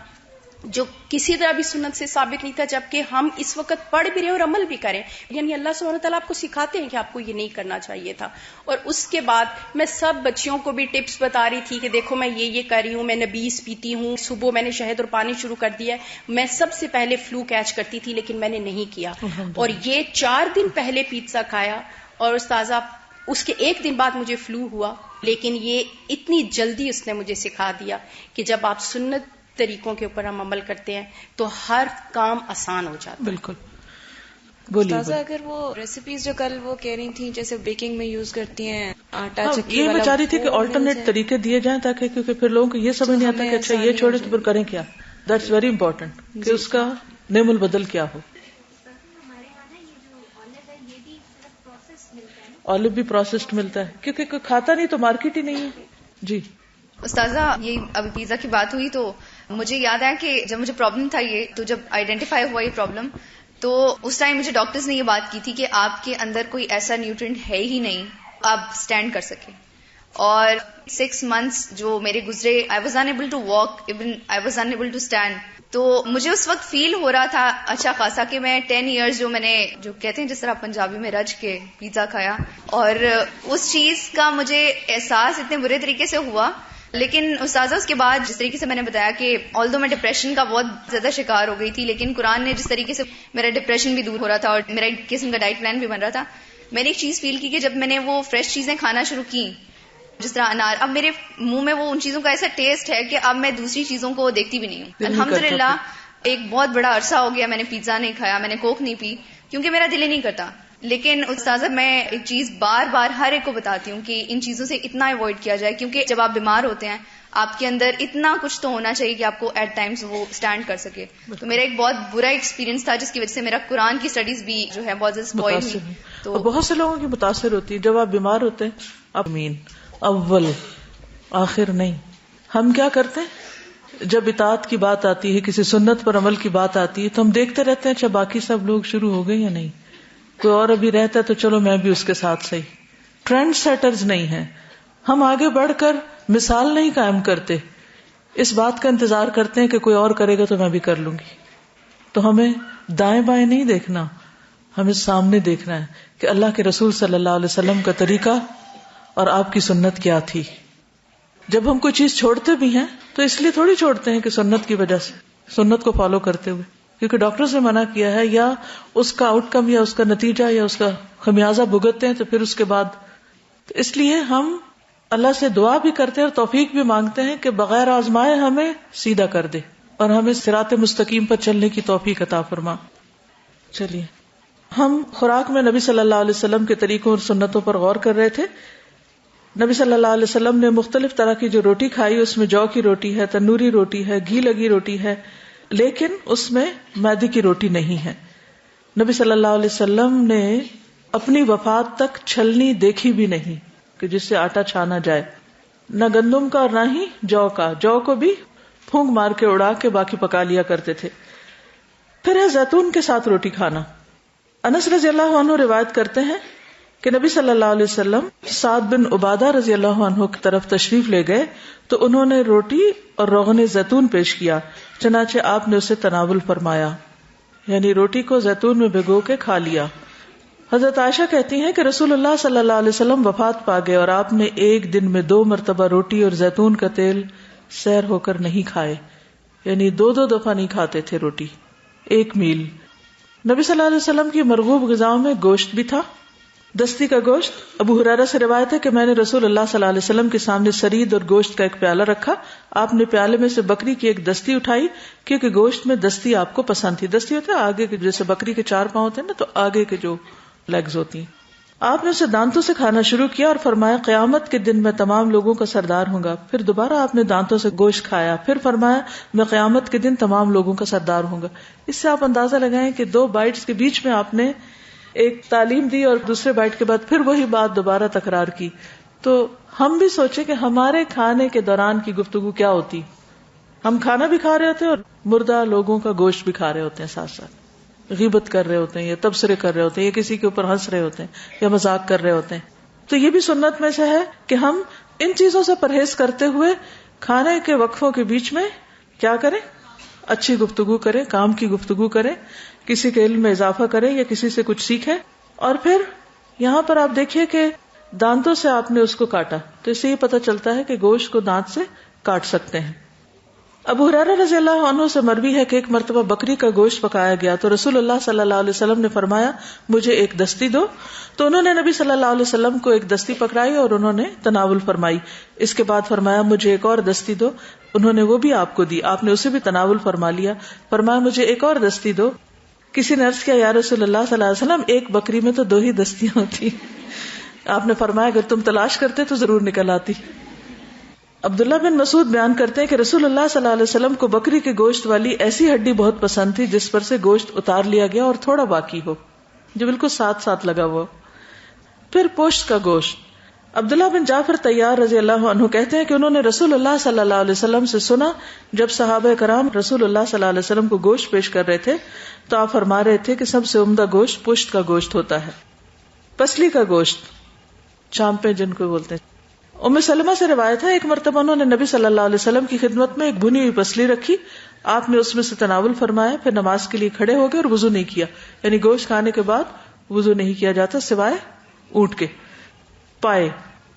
جو کسی طرح بھی سنت سے ثابت نہیں تھا، جبکہ ہم اس وقت پڑھ بھی رہے اور عمل بھی کریں. یعنی اللہ سبحانہ وتعالیٰ آپ کو سکھاتے ہیں کہ آپ کو یہ نہیں کرنا چاہیے تھا. اور اس کے بعد میں سب بچیوں کو بھی ٹپس بتا رہی تھی کہ دیکھو میں یہ کر رہی ہوں، میں نبیس پیتی ہوں، صبح میں نے شہد اور پانی شروع کر دیا ہے. میں سب سے پہلے فلو کیچ کرتی تھی لیکن میں نے نہیں کیا، اور یہ 4 دن پہلے پیزا کھایا، اور استاذہ اس کے 1 دن بعد مجھے فلو ہوا. لیکن یہ اتنی جلدی اس نے مجھے سکھا دیا کہ جب آپ سنت طریقوں کے اوپر ہم عمل کرتے ہیں تو ہر کام آسان ہو جاتا ہے. بالکل. بولیے. اگر وہ ریسیپیز جو کل وہ کہہ رہی تھیں جیسے بیکنگ میں یوز کرتی ہیں آٹا چکی یہ میں چاہ رہی تھی کہ آلٹرنیٹ طریقے دیے جائیں، تاکہ کیونکہ پھر لوگوں کو یہ سمجھ نہیں آتا کہ اچھا یہ چھوڑے تو پھر کریں کیا. دیٹس ویری امپورٹنٹ کہ اس کا نعم البدل کیا ہو. آلو بھی پروسیسڈ ملتا ہے کیونکہ کوئی کھاتا نہیں تو مارکیٹ ہی نہیں ہے. جی استاذہ، یہ ابھی پیزا کی بات ہوئی تو مجھے یاد آیا کہ جب مجھے پرابلم تھا یہ، تو جب آئیڈینٹیفائی ہوا یہ پرابلم، تو اس ٹائم مجھے ڈاکٹرز نے یہ بات کی تھی کہ آپ کے اندر کوئی ایسا نیوٹرینٹ ہے ہی نہیں آپ سٹینڈ کر سکیں. اور 6 months جو میرے گزرے، I was unable to walk, even I was unable to stand. تو مجھے اس وقت فیل ہو رہا تھا اچھا خاصا کہ میں 10 years جو میں نے، جو کہتے ہیں جس طرح پنجابی میں رج کے پیزا کھایا، اور اس چیز کا مجھے احساس اتنے برے طریقے سے ہوا. لیکن استاذہ اس کے بعد جس طریقے سے میں نے بتایا کہ آلدو میں ڈپریشن کا بہت زیادہ شکار ہو گئی تھی، لیکن قرآن نے جس طریقے سے میرا ڈپریشن بھی دور ہو رہا تھا اور میرا ایک قسم کا ڈائٹ پلان بھی بن رہا تھا، میں نے ایک چیز فیل کی کہ جب میں نے وہ فریش چیزیں کھانا شروع کی، جس طرح انار، اب میرے منہ میں وہ ان چیزوں کا ایسا ٹیسٹ ہے کہ اب میں دوسری چیزوں کو دیکھتی بھی نہیں ہوں. الحمدللہ ایک بہت بڑا عرصہ ہو گیا میں نے پیزا نہیں کھایا، میں نے کوک نہیں پی، کیونکہ میرا دل ہی نہیں کرتا. لیکن استاذہ میں ایک چیز بار بار ہر ایک کو بتاتی ہوں کہ ان چیزوں سے اتنا اوائڈ کیا جائے، کیونکہ جب آپ بیمار ہوتے ہیں آپ کے اندر اتنا کچھ تو ہونا چاہیے کہ آپ کو ایٹ ٹائمز وہ اسٹینڈ کر سکے. تو میرا ایک بہت برا ایکسپیرینس تھا جس کی وجہ سے میرا قرآن کی اسٹڈیز بھی جو ہے بہت زیادہ اسپوائل ہوئی. تو بہت سے لوگوں کی متاثر ہوتی ہے جب آپ بیمار ہوتے ہیں. امین اول آخر نہیں. ہم کیا کرتے ہیں جب اطاعت کی بات آتی ہے، کسی سنت پر عمل کی بات آتی ہے، تو ہم دیکھتے رہتے ہیں اچھا باقی سب لوگ شروع ہو گئے یا نہیں، کوئی اور ابھی رہتا ہے تو چلو میں بھی اس کے ساتھ صحیح. ٹرینڈ سیٹرز نہیں ہیں ہم. آگے بڑھ کر مثال نہیں قائم کرتے، اس بات کا انتظار کرتے ہیں کہ کوئی اور کرے گا تو میں بھی کر لوں گی. تو ہمیں دائیں بائیں نہیں دیکھنا، ہمیں سامنے دیکھنا ہے کہ اللہ کے رسول صلی اللہ علیہ وسلم کا طریقہ اور آپ کی سنت کیا تھی. جب ہم کوئی چیز چھوڑتے بھی ہیں تو اس لیے تھوڑی چھوڑتے ہیں کہ سنت کی وجہ سے، سنت کو فالو کرتے ہوئے، کیونکہ ڈاکٹرز نے منع کیا ہے، یا اس کا آؤٹ کم یا اس کا نتیجہ یا اس کا خمیازہ بھگتتے ہیں تو پھر اس کے بعد. تو اس لیے ہم اللہ سے دعا بھی کرتے ہیں اور توفیق بھی مانگتے ہیں کہ بغیر آزمائے ہمیں سیدھا کر دے اور ہمیں صراط مستقیم پر چلنے کی توفیق عطا فرما. چلیے ہم خوراک میں نبی صلی اللہ علیہ وسلم کے طریقوں اور سنتوں پر غور کر رہے تھے. نبی صلی اللہ علیہ وسلم نے مختلف طرح کی جو روٹی کھائی، اس میں جو کی روٹی ہے، تندوری روٹی ہے، گھی لگی روٹی ہے، لیکن اس میں میدے کی روٹی نہیں ہے. نبی صلی اللہ علیہ وسلم نے اپنی وفات تک چھلنی دیکھی بھی نہیں کہ جس سے آٹا چھانا جائے، نہ گندم کا اور نہ ہی جو کا. جو کو بھی پھونک مار کے اڑا کے باقی پکا لیا کرتے تھے. پھر ہے زیتون کے ساتھ روٹی کھانا. انس رضی اللہ عنہ روایت کرتے ہیں کہ نبی صلی اللہ علیہ وسلم سعد بن عبادہ رضی اللہ عنہ کی طرف تشریف لے گئے تو انہوں نے روٹی اور روغن زیتون پیش کیا، چنانچہ آپ نے اسے تناول فرمایا، یعنی روٹی کو زیتون میں بھگو کے کھا لیا. حضرت عائشہ کہتی ہیں کہ رسول اللہ صلی اللہ علیہ وسلم وفات پا گئے اور آپ نے ایک دن میں 2 مرتبہ روٹی اور زیتون کا تیل سیر ہو کر نہیں کھائے، یعنی 2 دفعہ نہیں کھاتے تھے روٹی 1 میل. نبی صلی اللہ علیہ وسلم کی مرغوب غذاؤں میں گوشت بھی تھا. دستی کا گوشت. ابو ہریرہ سے روایت ہے کہ میں نے رسول اللہ صلی اللہ علیہ وسلم کے سامنے سرید اور گوشت کا ایک پیالہ رکھا. آپ نے پیالے میں سے بکری کی ایک دستی اٹھائی کیونکہ گوشت میں دستی آپ کو پسند تھی. دستی ہوتا ہے آگے کے، جیسے بکری کے 4 پاؤں ہوتے ہیں نا، تو آگے کے جو لیگز ہوتی ہیں. آپ نے اسے دانتوں سے کھانا شروع کیا اور فرمایا قیامت کے دن میں تمام لوگوں کا سردار ہوں گا. پھر دوبارہ آپ نے دانتوں سے گوشت کھایا, پھر فرمایا میں قیامت کے دن تمام لوگوں کا سردار ہوں گا. اس سے آپ اندازہ لگائیں کہ 2 بائٹس کے بیچ میں آپ نے ایک تعلیم دی اور دوسرے بائٹ کے بعد پھر وہی بات دوبارہ تکرار کی. تو ہم بھی سوچیں کہ ہمارے کھانے کے دوران کی گفتگو کیا ہوتی. ہم کھانا بھی کھا رہے ہوتے ہیں اور مردہ لوگوں کا گوشت بھی کھا رہے ہوتے ہیں, ساتھ ساتھ غیبت کر رہے ہوتے ہیں یا تبصرے کر رہے ہوتے ہیں یا کسی کے اوپر ہنس رہے ہوتے ہیں یا مذاق کر رہے ہوتے ہیں. تو یہ بھی سنت میں سے ہے کہ ہم ان چیزوں سے پرہیز کرتے ہوئے کھانے کے وقفوں کے بیچ میں کیا کریں, اچھی گفتگو کریں, کام کی گفتگو کریں, کسی کے علم میں اضافہ کریں یا کسی سے کچھ سیکھیں. اور پھر یہاں پر آپ دیکھیے کہ دانتوں سے آپ نے اس کو کاٹا, تو اس سے یہ پتہ چلتا ہے کہ گوشت کو دانت سے کاٹ سکتے ہیں. ابو ہریرہ رضی اللہ عنہ سے مروی ہے کہ ایک مرتبہ بکری کا گوشت پکایا گیا تو رسول اللہ صلی اللہ علیہ وسلم نے فرمایا مجھے ایک دستی دو. تو انہوں نے نبی صلی اللہ علیہ وسلم کو ایک دستی پکڑائی اور انہوں نے تناول فرمائی. اس کے بعد فرمایا مجھے ایک اور دستی دو. انہوں نے وہ بھی آپ کو دی, آپ نے اسے بھی تناول فرما لیا. فرمایا مجھے ایک اور دستی دو. کسی نے عرض کیا یا رسول اللہ صلی اللہ علیہ وسلم ایک بکری میں تو 2 ہی دستیاں ہوتی. آپ نے فرمایا اگر تم تلاش کرتے تو ضرور نکل آتی. عبداللہ بن مسعود بیان کرتے ہیں کہ رسول اللہ صلی اللہ علیہ وسلم کو بکری کے گوشت والی ایسی ہڈی بہت پسند تھی جس پر سے گوشت اتار لیا گیا اور تھوڑا باقی ہو, جو بالکل ساتھ ساتھ لگا ہوا. پھر پوشت کا گوشت. عبداللہ بن جعفر طیار رضی اللہ عنہ کہتے ہیں کہ انہوں نے رسول اللہ صلی اللہ علیہ وسلم سے سنا جب صحابہ کرام رسول اللہ صلی اللہ علیہ وسلم کو گوشت پیش کر رہے تھے تو آپ فرما رہے تھے کہ سب سے عمدہ گوشت پشت کا گوشت ہوتا ہے. پسلی کا گوشت, چانپے جن کو بولتے ہیں. ام سلمہ سے روایت ہے ایک مرتبہ انہوں نے نبی صلی اللہ علیہ وسلم کی خدمت میں ایک بھنی ہوئی پسلی رکھی. آپ نے اس میں سے تناول فرمایا, پھر نماز کے لیے کھڑے ہو گئے اور وضو نہیں کیا. یعنی گوشت کھانے کے بعد وضو نہیں کیا جاتا سوائے اونٹ کے پائے.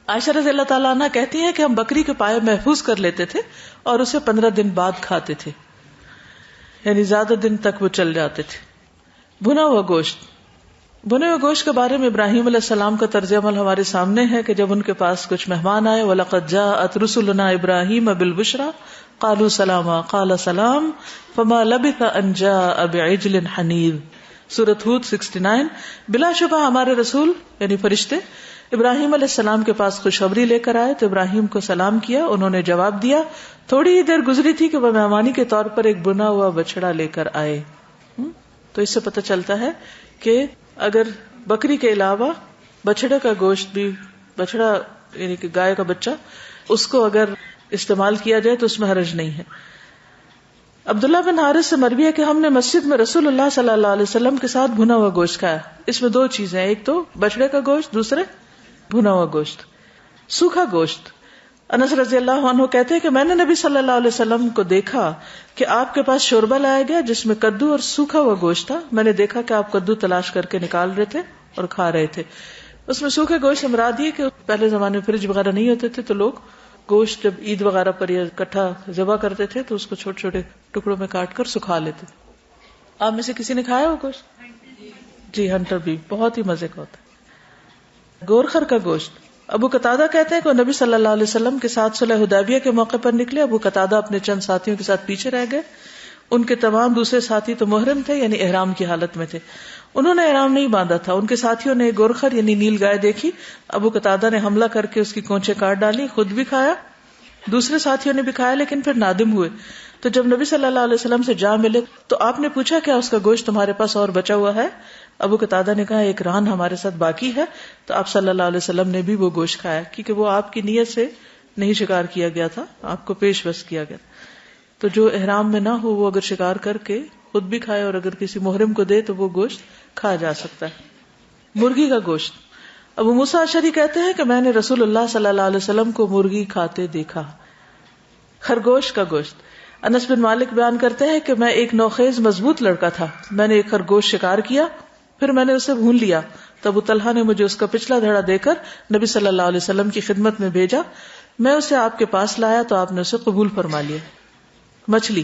عائشہ رضی اللہ تعالیٰ عنہ کہتی ہیں کہ ہم بکری کے پائے محفوظ کر لیتے تھے اور اسے 15 دن بعد کھاتے تھے, یعنی زیادہ دن تک وہ چل جاتے تھے. بھنا ہوا گوشت. بھنے ہوئے گوشت کے بارے میں ابراہیم علیہ السلام کا طرز عمل ہمارے سامنے ہے کہ جب ان کے پاس کچھ مہمان آئے وَلَقَدْ جَاءَتْ رُسُلُنَا إِبْرَاهِيمَ بِالْبُشْرَى قَالُوا سَلَامًا قَالَ سَلَام فَمَا لَبِثَ أَنْ جَاءَ بِعِجْلٍ حَنِيذٍ. سورۃ ہود 69. بلا شبہ ہمارے رسول یعنی فرشتے ابراہیم علیہ السلام کے پاس خوشخبری لے کر آئے تو ابراہیم کو سلام کیا, انہوں نے جواب دیا. تھوڑی ہی دیر گزری تھی کہ وہ مہمانی کے طور پر ایک بنا ہوا بچڑا لے کر آئے. تو اس سے پتہ چلتا ہے کہ اگر بکری کے علاوہ بچڑے کا گوشت بھی, بچڑا یعنی کہ گائے کا بچہ, اس کو اگر استعمال کیا جائے تو اس میں حرج نہیں ہے. عبداللہ بن حارث سے مروی ہے کہ ہم نے مسجد میں رسول اللہ صلی اللہ علیہ وسلم کے ساتھ بھنا ہوا گوشت کھایا. اس میں 2 چیزیں, ایک تو بچڑے کا گوشت, دوسرے بھنا ہوا گوشت. سوکھا گوشت. انس رضی اللہ عنہ کہتے ہیں کہ میں نے نبی صلی اللہ علیہ وسلم کو دیکھا کہ آپ کے پاس شوربہ لایا گیا جس میں کدو اور سوکھا ہوا گوشت تھا. میں نے دیکھا کہ آپ کدو تلاش کر کے نکال رہے تھے اور کھا رہے تھے. اس میں سوکھے گوشت سے مراد یہ کہ پہلے زمانے میں فریج وغیرہ نہیں ہوتے تھے تو لوگ گوشت جب عید وغیرہ پر یا اکٹھا ذبح کرتے تھے تو اس کو چھوٹے چھوٹے ٹکڑوں میں کاٹ کر سکھا لیتے تھے. آپ میں سے کسی نے کھایا وہ گوشت؟ جی, ہنٹر بھی بہت ہی مزے کا ہوتا ہے. گورخر کا گوشت. ابو قتادہ کہتے ہیں کہ نبی صلی اللہ علیہ وسلم کے ساتھ صلح حدیبیہ کے موقع پر نکلے. ابو قتادہ اپنے چند ساتھیوں کے ساتھ پیچھے رہ گئے. ان کے تمام دوسرے ساتھی تو محرم تھے یعنی احرام کی حالت میں تھے. انہوں نے احرام نہیں باندھا تھا. ان کے ساتھیوں نے گورخر یعنی نیل گائے دیکھی. ابو قتادہ نے حملہ کر کے اس کی کونچیں کاٹ ڈالی, خود بھی کھایا, دوسرے ساتھیوں نے بھی کھایا, لیکن پھر نادم ہوئے. تو جب نبی صلی اللہ علیہ وسلم سے جا ملے تو آپ نے پوچھا کیا اس کا گوشت تمہارے پاس اور بچا ہوا ہے؟ ابو قتادہ نے کہا ایک ران ہمارے ساتھ باقی ہے. تو آپ صلی اللہ علیہ وسلم نے بھی وہ گوشت کھایا, کیونکہ وہ آپ کی نیت سے نہیں شکار کیا گیا تھا, آپ کو پیش بس کیا گیا. تو جو احرام میں نہ ہو وہ اگر شکار کر کے خود بھی کھائے اور اگر کسی محرم کو دے تو وہ گوشت کھایا جا سکتا ہے. مرغی کا گوشت. ابو موسیٰ اشعری کہتے ہیں کہ میں نے رسول اللہ صلی اللہ علیہ وسلم کو مرغی کھاتے دیکھا. خرگوش کا گوشت. انس بن مالک بیان کرتے ہیں کہ میں ایک نوخیز مضبوط لڑکا تھا. میں نے ایک خرگوش شکار کیا, پھر میں نے اسے بھون لیا. تو ابو طلحہ نے مجھے اس کا پچھلا دھڑا دے کر نبی صلی اللہ علیہ وسلم کی خدمت میں بھیجا. میں اسے آپ کے پاس لایا تو آپ نے اسے قبول فرما لیا. مچھلی.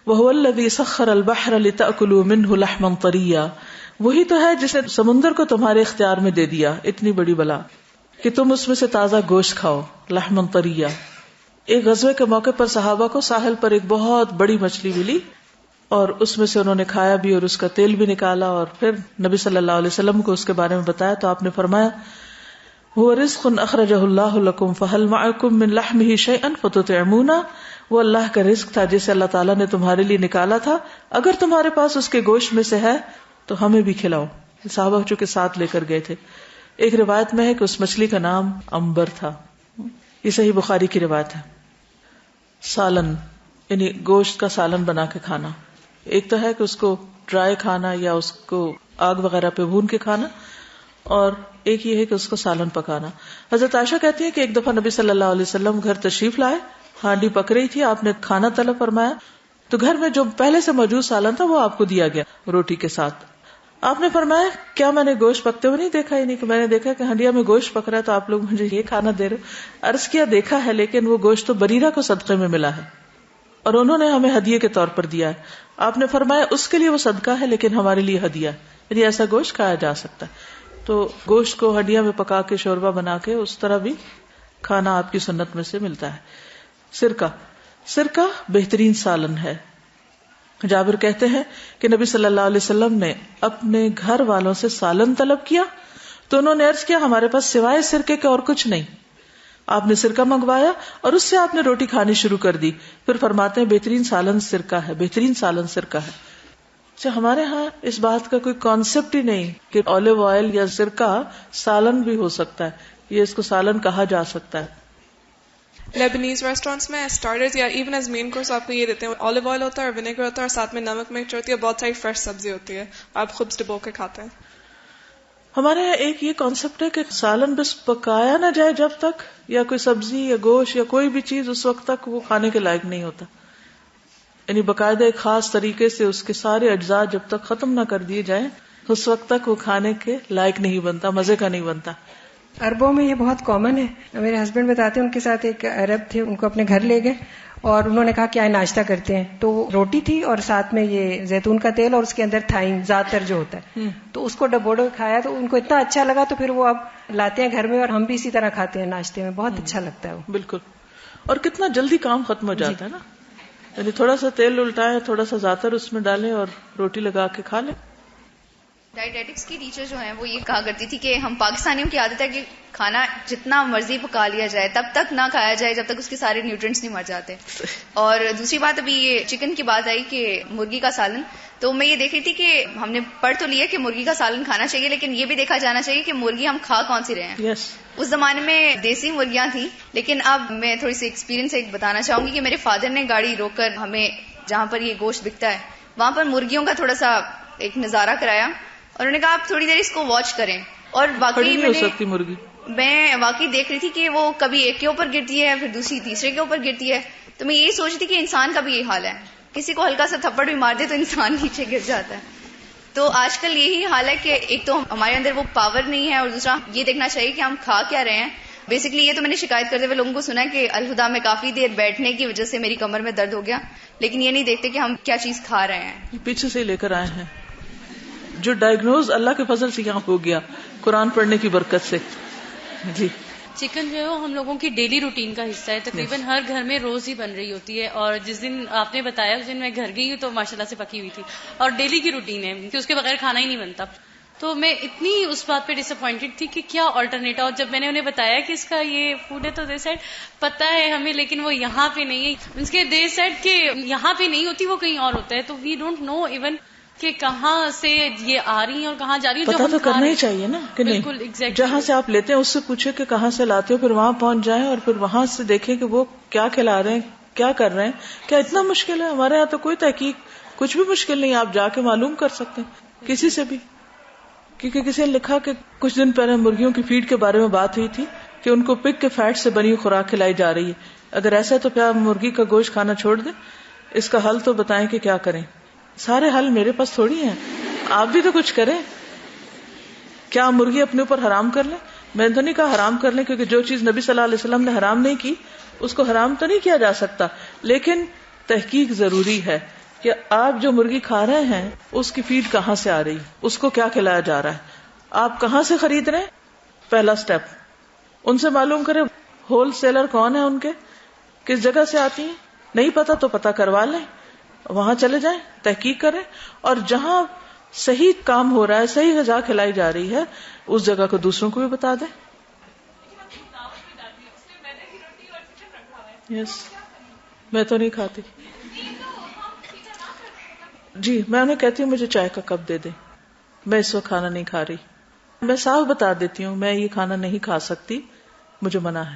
وَهُوَ الَّذِي سَخَّرَ الْبَحْرَ لِتَأْكُلُوا مِنْهُ لَحْمًا طَرِيًّا. وہی تو ہے جس نے سمندر کو تمہارے اختیار میں دے دیا, اتنی بڑی بلا, کہ تم اس میں سے تازہ گوشت کھاؤ. لحمًا طَرِيًّا. ایک غزوے کے موقع پر صحابہ کو ساحل پر ایک بہت بڑی مچھلی ملی. اور اس میں سے انہوں نے کھایا بھی اور اس کا تیل بھی نکالا, اور پھر نبی صلی اللہ علیہ وسلم کو اس کے بارے میں بتایا تو آپ نے فرمایا وہ رزق اخرجہ اللہ لکم فہل معکم من لحمہ شیئا فتطعمون, وہ اللہ کا رزق تھا جسے اللہ تعالیٰ نے تمہارے لیے نکالا تھا, اگر تمہارے پاس اس کے گوشت میں سے ہے تو ہمیں بھی کھلاؤ. صحابہ چونکہ ساتھ لے کر گئے تھے. ایک روایت میں ہے کہ اس مچھلی کا نام امبر تھا. یہ صحیح بخاری کی روایت ہے. سالن یعنی گوشت کا سالن بنا کے کھانا, ایک تو ہے کہ اس کو ڈرائی کھانا یا اس کو آگ وغیرہ پہ بھون کے کھانا, اور ایک یہ ہے کہ اس کو سالن پکانا. حضرت عائشہ کہتی ہے کہ ایک دفعہ نبی صلی اللہ علیہ وسلم گھر تشریف لائے, ہانڈی پک رہی تھی, آپ نے کھانا طلب فرمایا تو گھر میں جو پہلے سے موجود سالن تھا وہ آپ کو دیا گیا روٹی کے ساتھ. آپ نے فرمایا کیا میں نے گوشت پکتے ہوئے نہیں دیکھا؟ ہی نہیں کہ میں نے دیکھا کہ ہنڈیا میں گوشت پک رہا ہے تو آپ لوگ مجھے یہ کھانا دے رہے. عرض کیا دیکھا ہے, لیکن وہ گوشت تو بریرہ کو صدقے میں ملا ہے اور انہوں نے ہمیں ہدیے کے طور پر دیا ہے. آپ نے فرمایا اس کے لیے وہ صدقہ ہے لیکن ہمارے لیے ہدیہ ہے, یعنی ایسا گوشت کھایا جا سکتا ہے. تو گوشت کو ہڈیاں میں پکا کے شوربہ بنا کے اس طرح بھی کھانا آپ کی سنت میں سے ملتا ہے. سرکہ بہترین سالن ہے. جابر کہتے ہیں کہ نبی صلی اللہ علیہ وسلم نے اپنے گھر والوں سے سالن طلب کیا تو انہوں نے عرض کیا ہمارے پاس سوائے سرکے کے اور کچھ نہیں. آپ نے سرکہ منگوایا اور اس سے آپ نے روٹی کھانی شروع کر دی. پھر فرماتے ہیں بہترین سالن سرکہ ہے, بہترین سالن سرکہ ہے. اچھا, ہمارے ہاں اس بات کا کوئی کانسیپٹ ہی نہیں کہ اولیو آئل یا سرکہ سالن بھی ہو سکتا ہے, یہ اس کو سالن کہا جا سکتا ہے. لیبنیز ریسٹورینٹس میں اسٹارٹرز یا ایون ایز مین کورس آپ کو یہ دیتے ہیں, اولیو آئل ہوتا ہے اور ونیگر ہوتا ہے اور ساتھ میں نمک مرچ ہوتی ہے, بہت ساری فریش سبزی ہوتی ہے, آپ خود ڈبو کے کھاتے ہیں. ہمارے یہاں ایک یہ کانسیپٹ ہے کہ سالن بس پکایا نہ جائے جب تک, یا کوئی سبزی یا گوشت یا کوئی بھی چیز اس وقت تک وہ کھانے کے لائق نہیں ہوتا. یعنی باقاعدہ ایک خاص طریقے سے اس کے سارے اجزاء جب تک ختم نہ کر دیے جائیں اس وقت تک وہ کھانے کے لائق نہیں بنتا, مزے کا نہیں بنتا. عربوں میں یہ بہت کامن ہے. میرے ہسبینڈ بتاتے ہیں ان کے ساتھ ایک عرب تھے, ان کو اپنے گھر لے گئے اور انہوں نے کہا کیا ناشتہ کرتے ہیں, تو روٹی تھی اور ساتھ میں یہ زیتون کا تیل اور اس کے اندر تھائم زعتر جو ہوتا ہے, تو اس کو ڈبوڑو کھایا تو ان کو اتنا اچھا لگا, تو پھر وہ اب لاتے ہیں گھر میں اور ہم بھی اسی طرح کھاتے ہیں ناشتے میں, بہت اچھا لگتا ہے وہ. بالکل, اور کتنا جلدی کام ختم ہو جاتا ہے نا. یعنی تھوڑا سا تیل الٹائیں, تھوڑا سا زعتر اس میں ڈالیں اور روٹی لگا کے کھا لیں. ڈائٹیٹکس کی ٹیچر جو ہیں وہ یہ کہا کرتی تھی کہ ہم پاکستانیوں کی عادت ہے کہ کھانا جتنا مرضی پکا لیا جائے تب تک نہ کھایا جائے جب تک اس کے سارے نیوٹرینٹس نہیں مر جاتے. اور دوسری بات, ابھی یہ چکن کی بات آئی کہ مرغی کا سالن, تو میں یہ دیکھ رہی تھی کہ ہم نے پڑھ تو لیا کہ مرغی کا سالن کھانا چاہیے, لیکن یہ بھی دیکھا جانا چاہیے کہ مرغی ہم کھا کون سی رہے ہیں. اس زمانے میں دیسی مرغیاں تھیں, لیکن اب میں تھوڑی سی ایکسپیرینس ایک بتانا چاہوں گی کہ میرے فادر نے گاڑی روک کر ہمیں جہاں پر یہ گوشت بکتا ہے وہاں پر مرغیوں کا تھوڑا سا ایک نظارہ کرایا, اور انہوں نے کہا آپ تھوڑی دیر اس کو واچ کریں. اور واقعی میں واقعی دیکھ رہی تھی کہ وہ کبھی ایک کے اوپر گرتی ہے, پھر دوسری تیسرے کے اوپر گرتی ہے. تو میں یہی سوچ رہی تھی کہ انسان کا بھی یہی حال ہے, کسی کو ہلکا سا تھپڑ بھی مار دے تو انسان نیچے گر جاتا ہے. تو آج کل یہی حال ہے کہ ایک تو ہمارے اندر وہ پاور نہیں ہے, اور دوسرا یہ دیکھنا چاہیے کہ ہم کھا کیا رہے ہیں. بیسکلی یہ تو میں نے شکایت کرتے ہوئے لوگوں کو سنا ہے کہ الہدا میں کافی دیر بیٹھنے کی وجہ سے میری کمر میں درد ہو گیا, لیکن یہ نہیں دیکھتے کہ ہم کیا چیز کھا رہے ہیں. پیچھے سے لے کر آئے ہیں جو ڈائگنوز اللہ کے فضل سے یہاں ہو گیا قرآن پڑھنے کی برکت سے. جی, چکن جو ہے وہ ہم لوگوں کی ڈیلی روٹین کا حصہ ہے, تقریباً ہر گھر میں روز ہی بن رہی ہوتی ہے. اور جس دن آپ نے بتایا اس دن میں گھر گئی ہوں تو ماشاءاللہ سے پکی ہوئی تھی, اور ڈیلی کی روٹین ہے کہ اس کے بغیر کھانا ہی نہیں بنتا. تو میں اتنی اس بات پہ ڈس اپوائنٹڈ تھی کہ کیا آلٹرنیٹ. اور جب میں نے انہیں بتایا کہ اس کا یہ فوڈ ہے تو دے سیڈ پتہ ہے ہمیں, لیکن وہ یہاں پہ نہیں ہے. اس کے دے سیڈ کہ یہاں پہ نہیں ہوتی, وہ کہیں اور ہوتا ہے. تو وی ڈونٹ نو ایون کہ کہاں سے یہ آ رہی ہیں اور کہاں جا رہی ہیں. پتا تو کرنا ہی چاہیے نا کہ نہیں. بالکل, جہاں سے آپ لیتے ہیں اس سے پوچھے کہ کہاں سے لاتے ہو, پھر وہاں پہنچ جائیں اور پھر وہاں سے دیکھیں کہ وہ کیا کھلا رہے ہیں, کیا کر رہے ہیں. کیا اتنا مشکل ہے؟ ہمارے یہاں تو کوئی تحقیق کچھ بھی مشکل نہیں, آپ جا کے معلوم کر سکتے ہیں کسی سے بھی. کیونکہ کسی نے لکھا کہ کچھ دن پہلے مرغیوں کی فیڈ کے بارے میں بات ہوئی تھی کہ ان کو پگ کے فیٹ سے بنی خوراک کھلائی جا رہی ہے. اگر ایسا ہے تو کیا مرغی کا گوشت کھانا چھوڑ دیں؟ اس کا حل تو بتائیں کہ کیا کریں. سارے حل میرے پاس تھوڑی ہیں, آپ بھی تو کچھ کریں. کیا مرغی اپنے اوپر حرام کر لیں؟ میں نے تو نہیں کہا حرام کر لیں, کیونکہ جو چیز نبی صلی اللہ علیہ وسلم نے حرام نہیں کی اس کو حرام تو نہیں کیا جا سکتا, لیکن تحقیق ضروری ہے کہ آپ جو مرغی کھا رہے ہیں اس کی فیڈ کہاں سے آ رہی, اس کو کیا کھلایا جا رہا ہے, آپ کہاں سے خرید رہے ہیں. پہلا سٹیپ ان سے معلوم کریں ہول سیلر کون ہے, ان کے کس جگہ سے آتی ہیں. نہیں پتا تو پتا کروا لیں, وہاں چلے جائیں, تحقیق کریں, اور جہاں صحیح کام ہو رہا ہے, صحیح غذا کھلائی جا رہی ہے, اس جگہ کو دوسروں کو بھی بتا دیں. یس, میں تو نہیں کھاتی. جی, میں انہیں کہتی ہوں مجھے چائے کا کپ دے دیں, میں اس وقت کھانا نہیں کھا رہی. میں صاف بتا دیتی ہوں میں یہ کھانا نہیں کھا سکتی, مجھے منع ہے.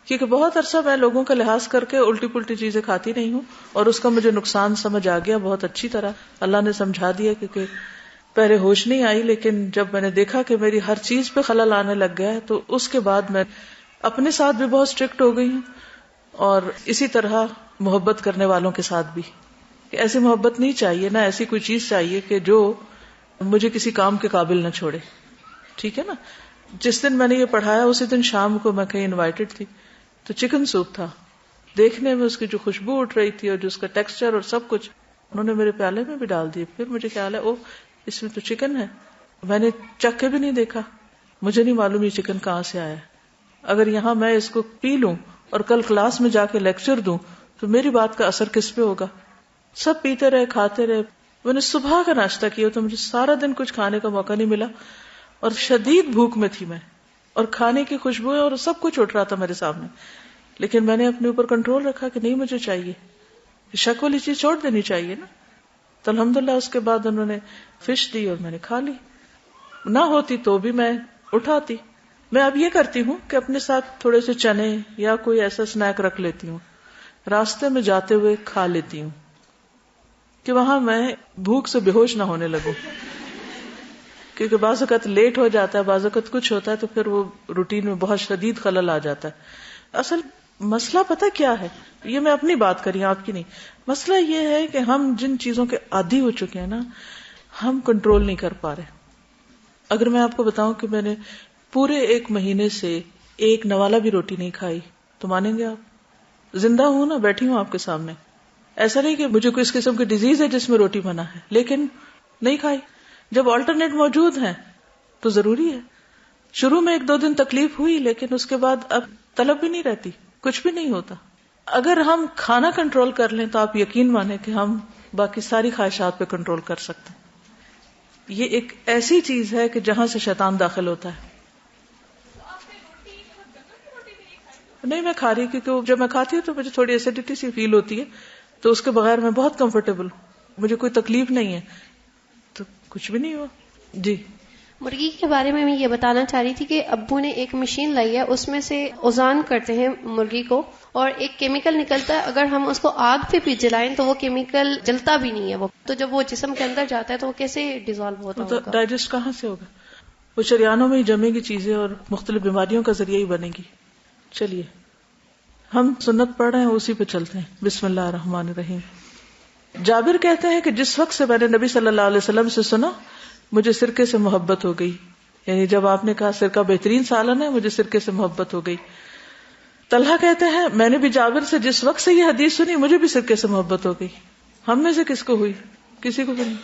کیونکہ بہت عرصہ میں لوگوں کا لحاظ کر کے الٹی پلٹی چیزیں کھاتی نہیں ہوں, اور اس کا مجھے نقصان سمجھ آ گیا بہت اچھی طرح. اللہ نے سمجھا دیا, کیونکہ پہلے ہوش نہیں آئی, لیکن جب میں نے دیکھا کہ میری ہر چیز پہ خلل آنے لگ گیا ہے, تو اس کے بعد میں اپنے ساتھ بھی بہت اسٹرکٹ ہو گئی ہوں, اور اسی طرح محبت کرنے والوں کے ساتھ بھی. ایسی محبت نہیں چاہیے, نہ ایسی کوئی چیز چاہیے کہ جو مجھے کسی کام کے قابل نہ چھوڑے. ٹھیک ہے نا. جس دن میں نے یہ پڑھایا اسی دن شام کو میں کہیں انوائٹڈ تھی, تو چکن سوپ تھا. دیکھنے میں اس کی جو خوشبو اٹھ رہی تھی اور جو اس کا ٹیکسچر اور سب کچھ, انہوں نے میرے پیالے میں بھی ڈال دیے. پھر مجھے خیال ہے اس میں تو چکن ہے. میں نے چکھ کے بھی نہیں دیکھا, مجھے نہیں معلوم یہ چکن کہاں سے آیا ہے. اگر یہاں میں اس کو پی لوں اور کل کلاس میں جا کے لیکچر دوں تو میری بات کا اثر کس پہ ہوگا؟ سب پیتے رہے, کھاتے رہے. میں نے صبح کا ناشتہ کیا تو مجھے سارا دن کچھ کھانے کا موقع نہیں ملا, اور شدید بھوک میں تھی میں, اور کھانے کی خوشبوئیں اور سب کچھ اٹھ رہا تھا میرے سامنے. لیکن میں نے اپنے اوپر کنٹرول رکھا کہ نہیں, مجھے چاہیے, شک والی چیز چھوڑ دینی چاہیے نا. تو الحمدللہ اس کے بعد انہوں نے فش دی اور میں نے کھا لی. نہ ہوتی تو بھی میں اٹھاتی. میں اب یہ کرتی ہوں کہ اپنے ساتھ تھوڑے سے چنے یا کوئی ایسا سنیک رکھ لیتی ہوں, راستے میں جاتے ہوئے کھا لیتی ہوں, کہ وہاں میں بھوک سے بے ہوش نہ ہونے لگوں. کیونکہ بعض اوقات لیٹ ہو جاتا ہے, بعض اوقات کچھ ہوتا ہے, تو پھر وہ روٹین میں بہت شدید خلل آ جاتا ہے. اصل مسئلہ پتہ کیا ہے, یہ میں اپنی بات کری, آپ کی نہیں. مسئلہ یہ ہے کہ ہم جن چیزوں کے عادی ہو چکے ہیں نا, ہم کنٹرول نہیں کر پا رہے. اگر میں آپ کو بتاؤں کہ میں نے پورے 1 مہینے سے ایک نوالا بھی روٹی نہیں کھائی, تو مانیں گے آپ؟ زندہ ہوں نا, بیٹھی ہوں آپ کے سامنے. ایسا نہیں کہ مجھے کوئی اس قسم کی ڈیزیز ہے جس میں روٹی منع ہے, لیکن نہیں کھائی. جب آلٹرنیٹ موجود ہیں تو ضروری ہے. شروع میں 1-2 دن تکلیف ہوئی, لیکن اس کے بعد اب طلب بھی نہیں رہتی, کچھ بھی نہیں ہوتا. اگر ہم کھانا کنٹرول کر لیں تو آپ یقین مانیں کہ ہم باقی ساری خواہشات پہ کنٹرول کر سکتے ہیں. یہ ایک ایسی چیز ہے کہ جہاں سے شیطان داخل ہوتا ہے. نہیں, میں کھا رہی, کیونکہ جب میں کھاتی ہوں تو مجھے تھوڑی ایسیڈیٹی سی فیل ہوتی ہے, تو اس کے بغیر میں بہت کمفرٹیبل ہوں, مجھے کوئی تکلیف نہیں ہے, تو کچھ بھی نہیں ہوا. جی, مرغی کے بارے میں یہ بتانا چاہ رہی تھی کہ ابو نے ایک مشین لائی ہے, اس میں سے اوزان کرتے ہیں مرغی کو, اور ایک کیمیکل نکلتا ہے, اگر ہم اس کو آگ پہ بھی جلائیں تو وہ کیمیکل جلتا بھی نہیں ہے. وہ تو جب وہ جسم کے اندر جاتا ہے تو وہ کیسے ڈیزالو ہوتا ہے؟ تو ڈائجسٹ کہاں سے ہوگا؟ وہ شریانوں میں ہی جمے گی چیزیں, اور مختلف بیماریوں کا ذریعہ ہی بنے گی. چلیے ہم سنت پڑھ رہے ہیں, اسی پہ چلتے ہیں. بسم اللہ الرحمن الرحیم. جابر کہتے ہیں کہ جس وقت سے میں نے نبی صلی اللہ علیہ وسلم سے سنا, مجھے سرکے سے محبت ہو گئی. یعنی جب آپ نے کہا سرکہ بہترین سالن ہے, مجھے سرکے سے محبت ہو گئی. طلحہ کہتے ہیں میں نے بھی جابر سے جس وقت سے یہ حدیث سنی, مجھے بھی سرکے سے محبت ہو گئی. ہم میں سے کس کو ہوئی؟ کسی کو بھی نہیں.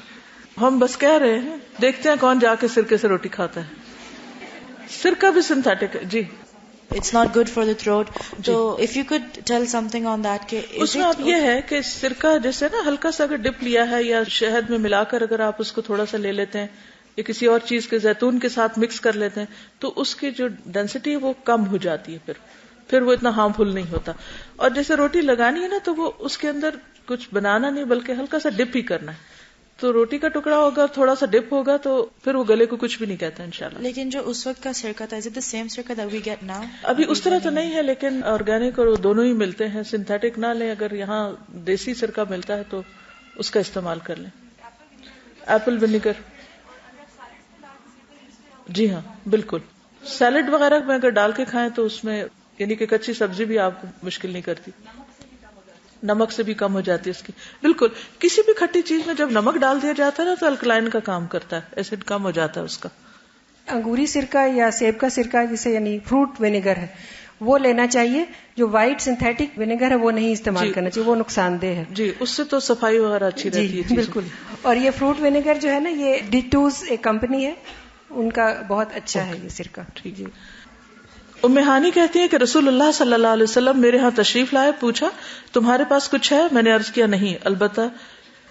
ہم بس کہہ رہے ہیں, دیکھتے ہیں کون جا کے سرکے سے روٹی کھاتا ہے. سرکہ بھی سنتھیٹک ہے. جی, It's not good for the throat. So if you could tell something on that. اس میں اب یہ ہے کہ سرکہ جیسے نا ہلکا سا اگر ڈپ لیا ہے یا شہد میں ملا کر اگر آپ اس کو تھوڑا سا لے لیتے ہیں یا کسی اور چیز کے زیتون کے ساتھ مکس کر لیتے ہیں, تو اس کی جو ڈینسٹی ہے وہ کم ہو جاتی ہے, پھر وہ اتنا ہارمفل نہیں ہوتا. اور جیسے روٹی لگانی ہے نا, تو وہ اس کے اندر کچھ بنانا نہیں بلکہ ہلکا سا ڈپ ہی کرنا ہے. تو روٹی کا ٹکڑا ہوگا, تھوڑا سا ڈپ ہوگا, تو پھر وہ گلے کو کچھ بھی نہیں کہتا انشاءاللہ. لیکن جو اس وقت کا سرکہ تھا, is it the same سرکہ that we get now? ابھی اس طرح تو نہیں ہے, لیکن آرگینک اور دونوں ہی ملتے ہیں. سنتھیٹک نہ لیں, اگر یہاں دیسی سرکہ ملتا ہے تو اس کا استعمال کر لیں. ایپل ونیگر, جی ہاں بالکل. سیلڈ وغیرہ میں اگر ڈال کے کھائیں تو اس میں یعنی کہ کچی سبزی بھی آپ کو مشکل نہیں کرتی, نمک سے بھی کم ہو جاتی ہے اس کی. بالکل, کسی بھی کھٹی چیز میں جب نمک ڈال دیا جاتا ہے نا تو الکلائن کا کام کرتا ہے, ایسڈ کم ہو جاتا ہے اس کا. انگوری سرکہ یا سیب کا سرکہ جسے یعنی فروٹ ونیگر ہے وہ لینا چاہیے. جو وائٹ سنتھیٹک ونیگر ہے وہ نہیں استعمال کرنا چاہیے, وہ نقصان دہ ہے. جی, اس سے تو صفائی وغیرہ اچھی رہتی ہے. بالکل. اور یہ فروٹ ونیگر جو ہے نا, یہ ڈیٹوز ایک کمپنی ہے, ان کا بہت اچھا ہے یہ سرکہ. ٹھیک ہے. ام ہانی کہتی ہے کہ رسول اللہ صلی اللہ علیہ وسلم میرے ہاں تشریف لائے, پوچھا تمہارے پاس کچھ ہے؟ میں نے عرض کیا نہیں, البتہ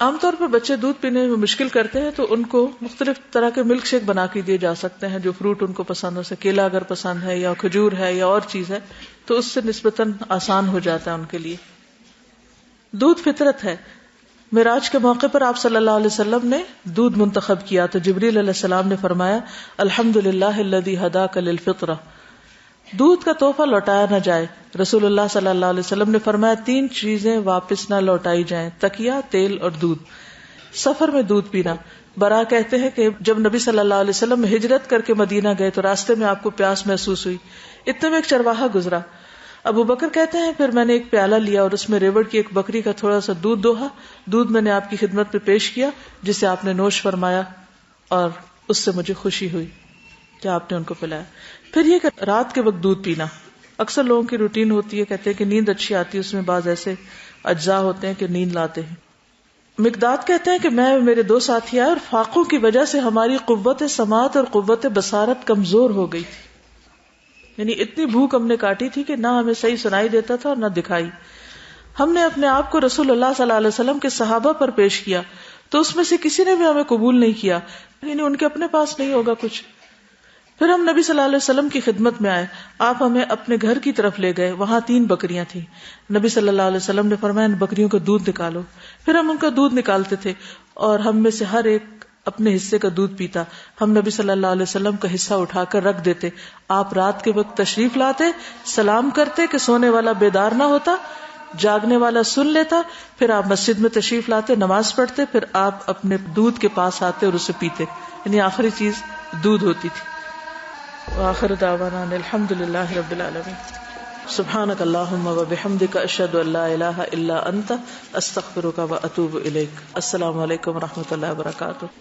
عام طور پر بچے دودھ پینے میں مشکل کرتے ہیں تو ان کو مختلف طرح کے ملک شیک بنا کے دیے جا سکتے ہیں، جو فروٹ ان کو پسند ہو، جیسے کیلا اگر پسند ہے یا کھجور ہے یا اور چیز ہے تو اس سے نسبتاً آسان ہو جاتا ہے ان کے لیے. دودھ فطرت ہے. معراج کے موقع پر آپ صلی اللہ علیہ وسلم نے دودھ منتخب کیا تو جبریل علیہ السلام نے فرمایا الحمدللہ الذی ہداک للفطرہ، دودھ کا تحفہ لوٹایا نہ جائے. رسول اللہ صلی اللہ علیہ وسلم نے فرمایا 3 چیزیں واپس نہ لوٹائی جائیں، تکیا، تیل اور دودھ. سفر میں دودھ پینا. برا کہتے ہیں کہ جب نبی صلی اللہ علیہ وسلم ہجرت کر کے مدینہ گئے تو راستے میں آپ کو پیاس محسوس ہوئی، اتنے میں ایک چرواہا گزرا. ابو بکر کہتے ہیں پھر میں نے ایک پیالہ لیا اور اس میں ریوڑ کی ایک بکری کا تھوڑا سا دودھ دوہا. دودھ میں نے آپ کی خدمت میں پیش کیا جسے آپ نے نوش فرمایا اور اس سے مجھے خوشی ہوئی کہ آپ نے ان کو پلایا. پھر یہ کہ رات کے وقت دودھ پینا. اکثر لوگوں کی روٹین ہوتی ہے، کہتے ہیں کہ نیند اچھی آتی ہے، اس میں بعض ایسے اجزاء ہوتے ہیں کہ نیند لاتے ہیں. مقداد کہتے ہیں کہ میں میرے 2 ساتھی آئے اور فاقوں کی وجہ سے ہماری قوت سماعت اور قوت بصارت کمزور ہو گئی تھی. یعنی اتنی بھوک ہم نے کاٹی تھی کہ نہ ہمیں صحیح سنائی دیتا تھا اور نہ دکھائی. ہم نے اپنے آپ کو رسول اللہ صلی اللہ علیہ وسلم کے صحابہ پر پیش کیا تو اس میں سے کسی نے بھی ہمیں قبول نہیں کیا، یعنی ان کے اپنے پاس نہیں ہوگا کچھ. پھر ہم نبی صلی اللہ علیہ وسلم کی خدمت میں آئے، آپ ہمیں اپنے گھر کی طرف لے گئے. وہاں 3 بکریاں تھیں. نبی صلی اللہ علیہ وسلم نے فرمایا ان بکریوں کا دودھ نکالو. پھر ہم ان کا دودھ نکالتے تھے اور ہم میں سے ہر ایک اپنے حصے کا دودھ پیتا. ہم نبی صلی اللہ علیہ وسلم کا حصہ اٹھا کر رکھ دیتے. آپ رات کے وقت تشریف لاتے، سلام کرتے کہ سونے والا بیدار نہ ہوتا، جاگنے والا سن لیتا. پھر آپ مسجد میں تشریف لاتے، نماز پڑھتے، پھر آپ اپنے دودھ کے پاس آتے اور اسے پیتے. یعنی آخری چیز دودھ ہوتی تھی. وآخر دعوانا الحمدللہ رب العالمین. سبحانک اللہم وبحمدک اشہد ان لا الہ الا انت استغفرک واتوب الیک. السلام علیکم ورحمۃ اللہ وبرکاتہ.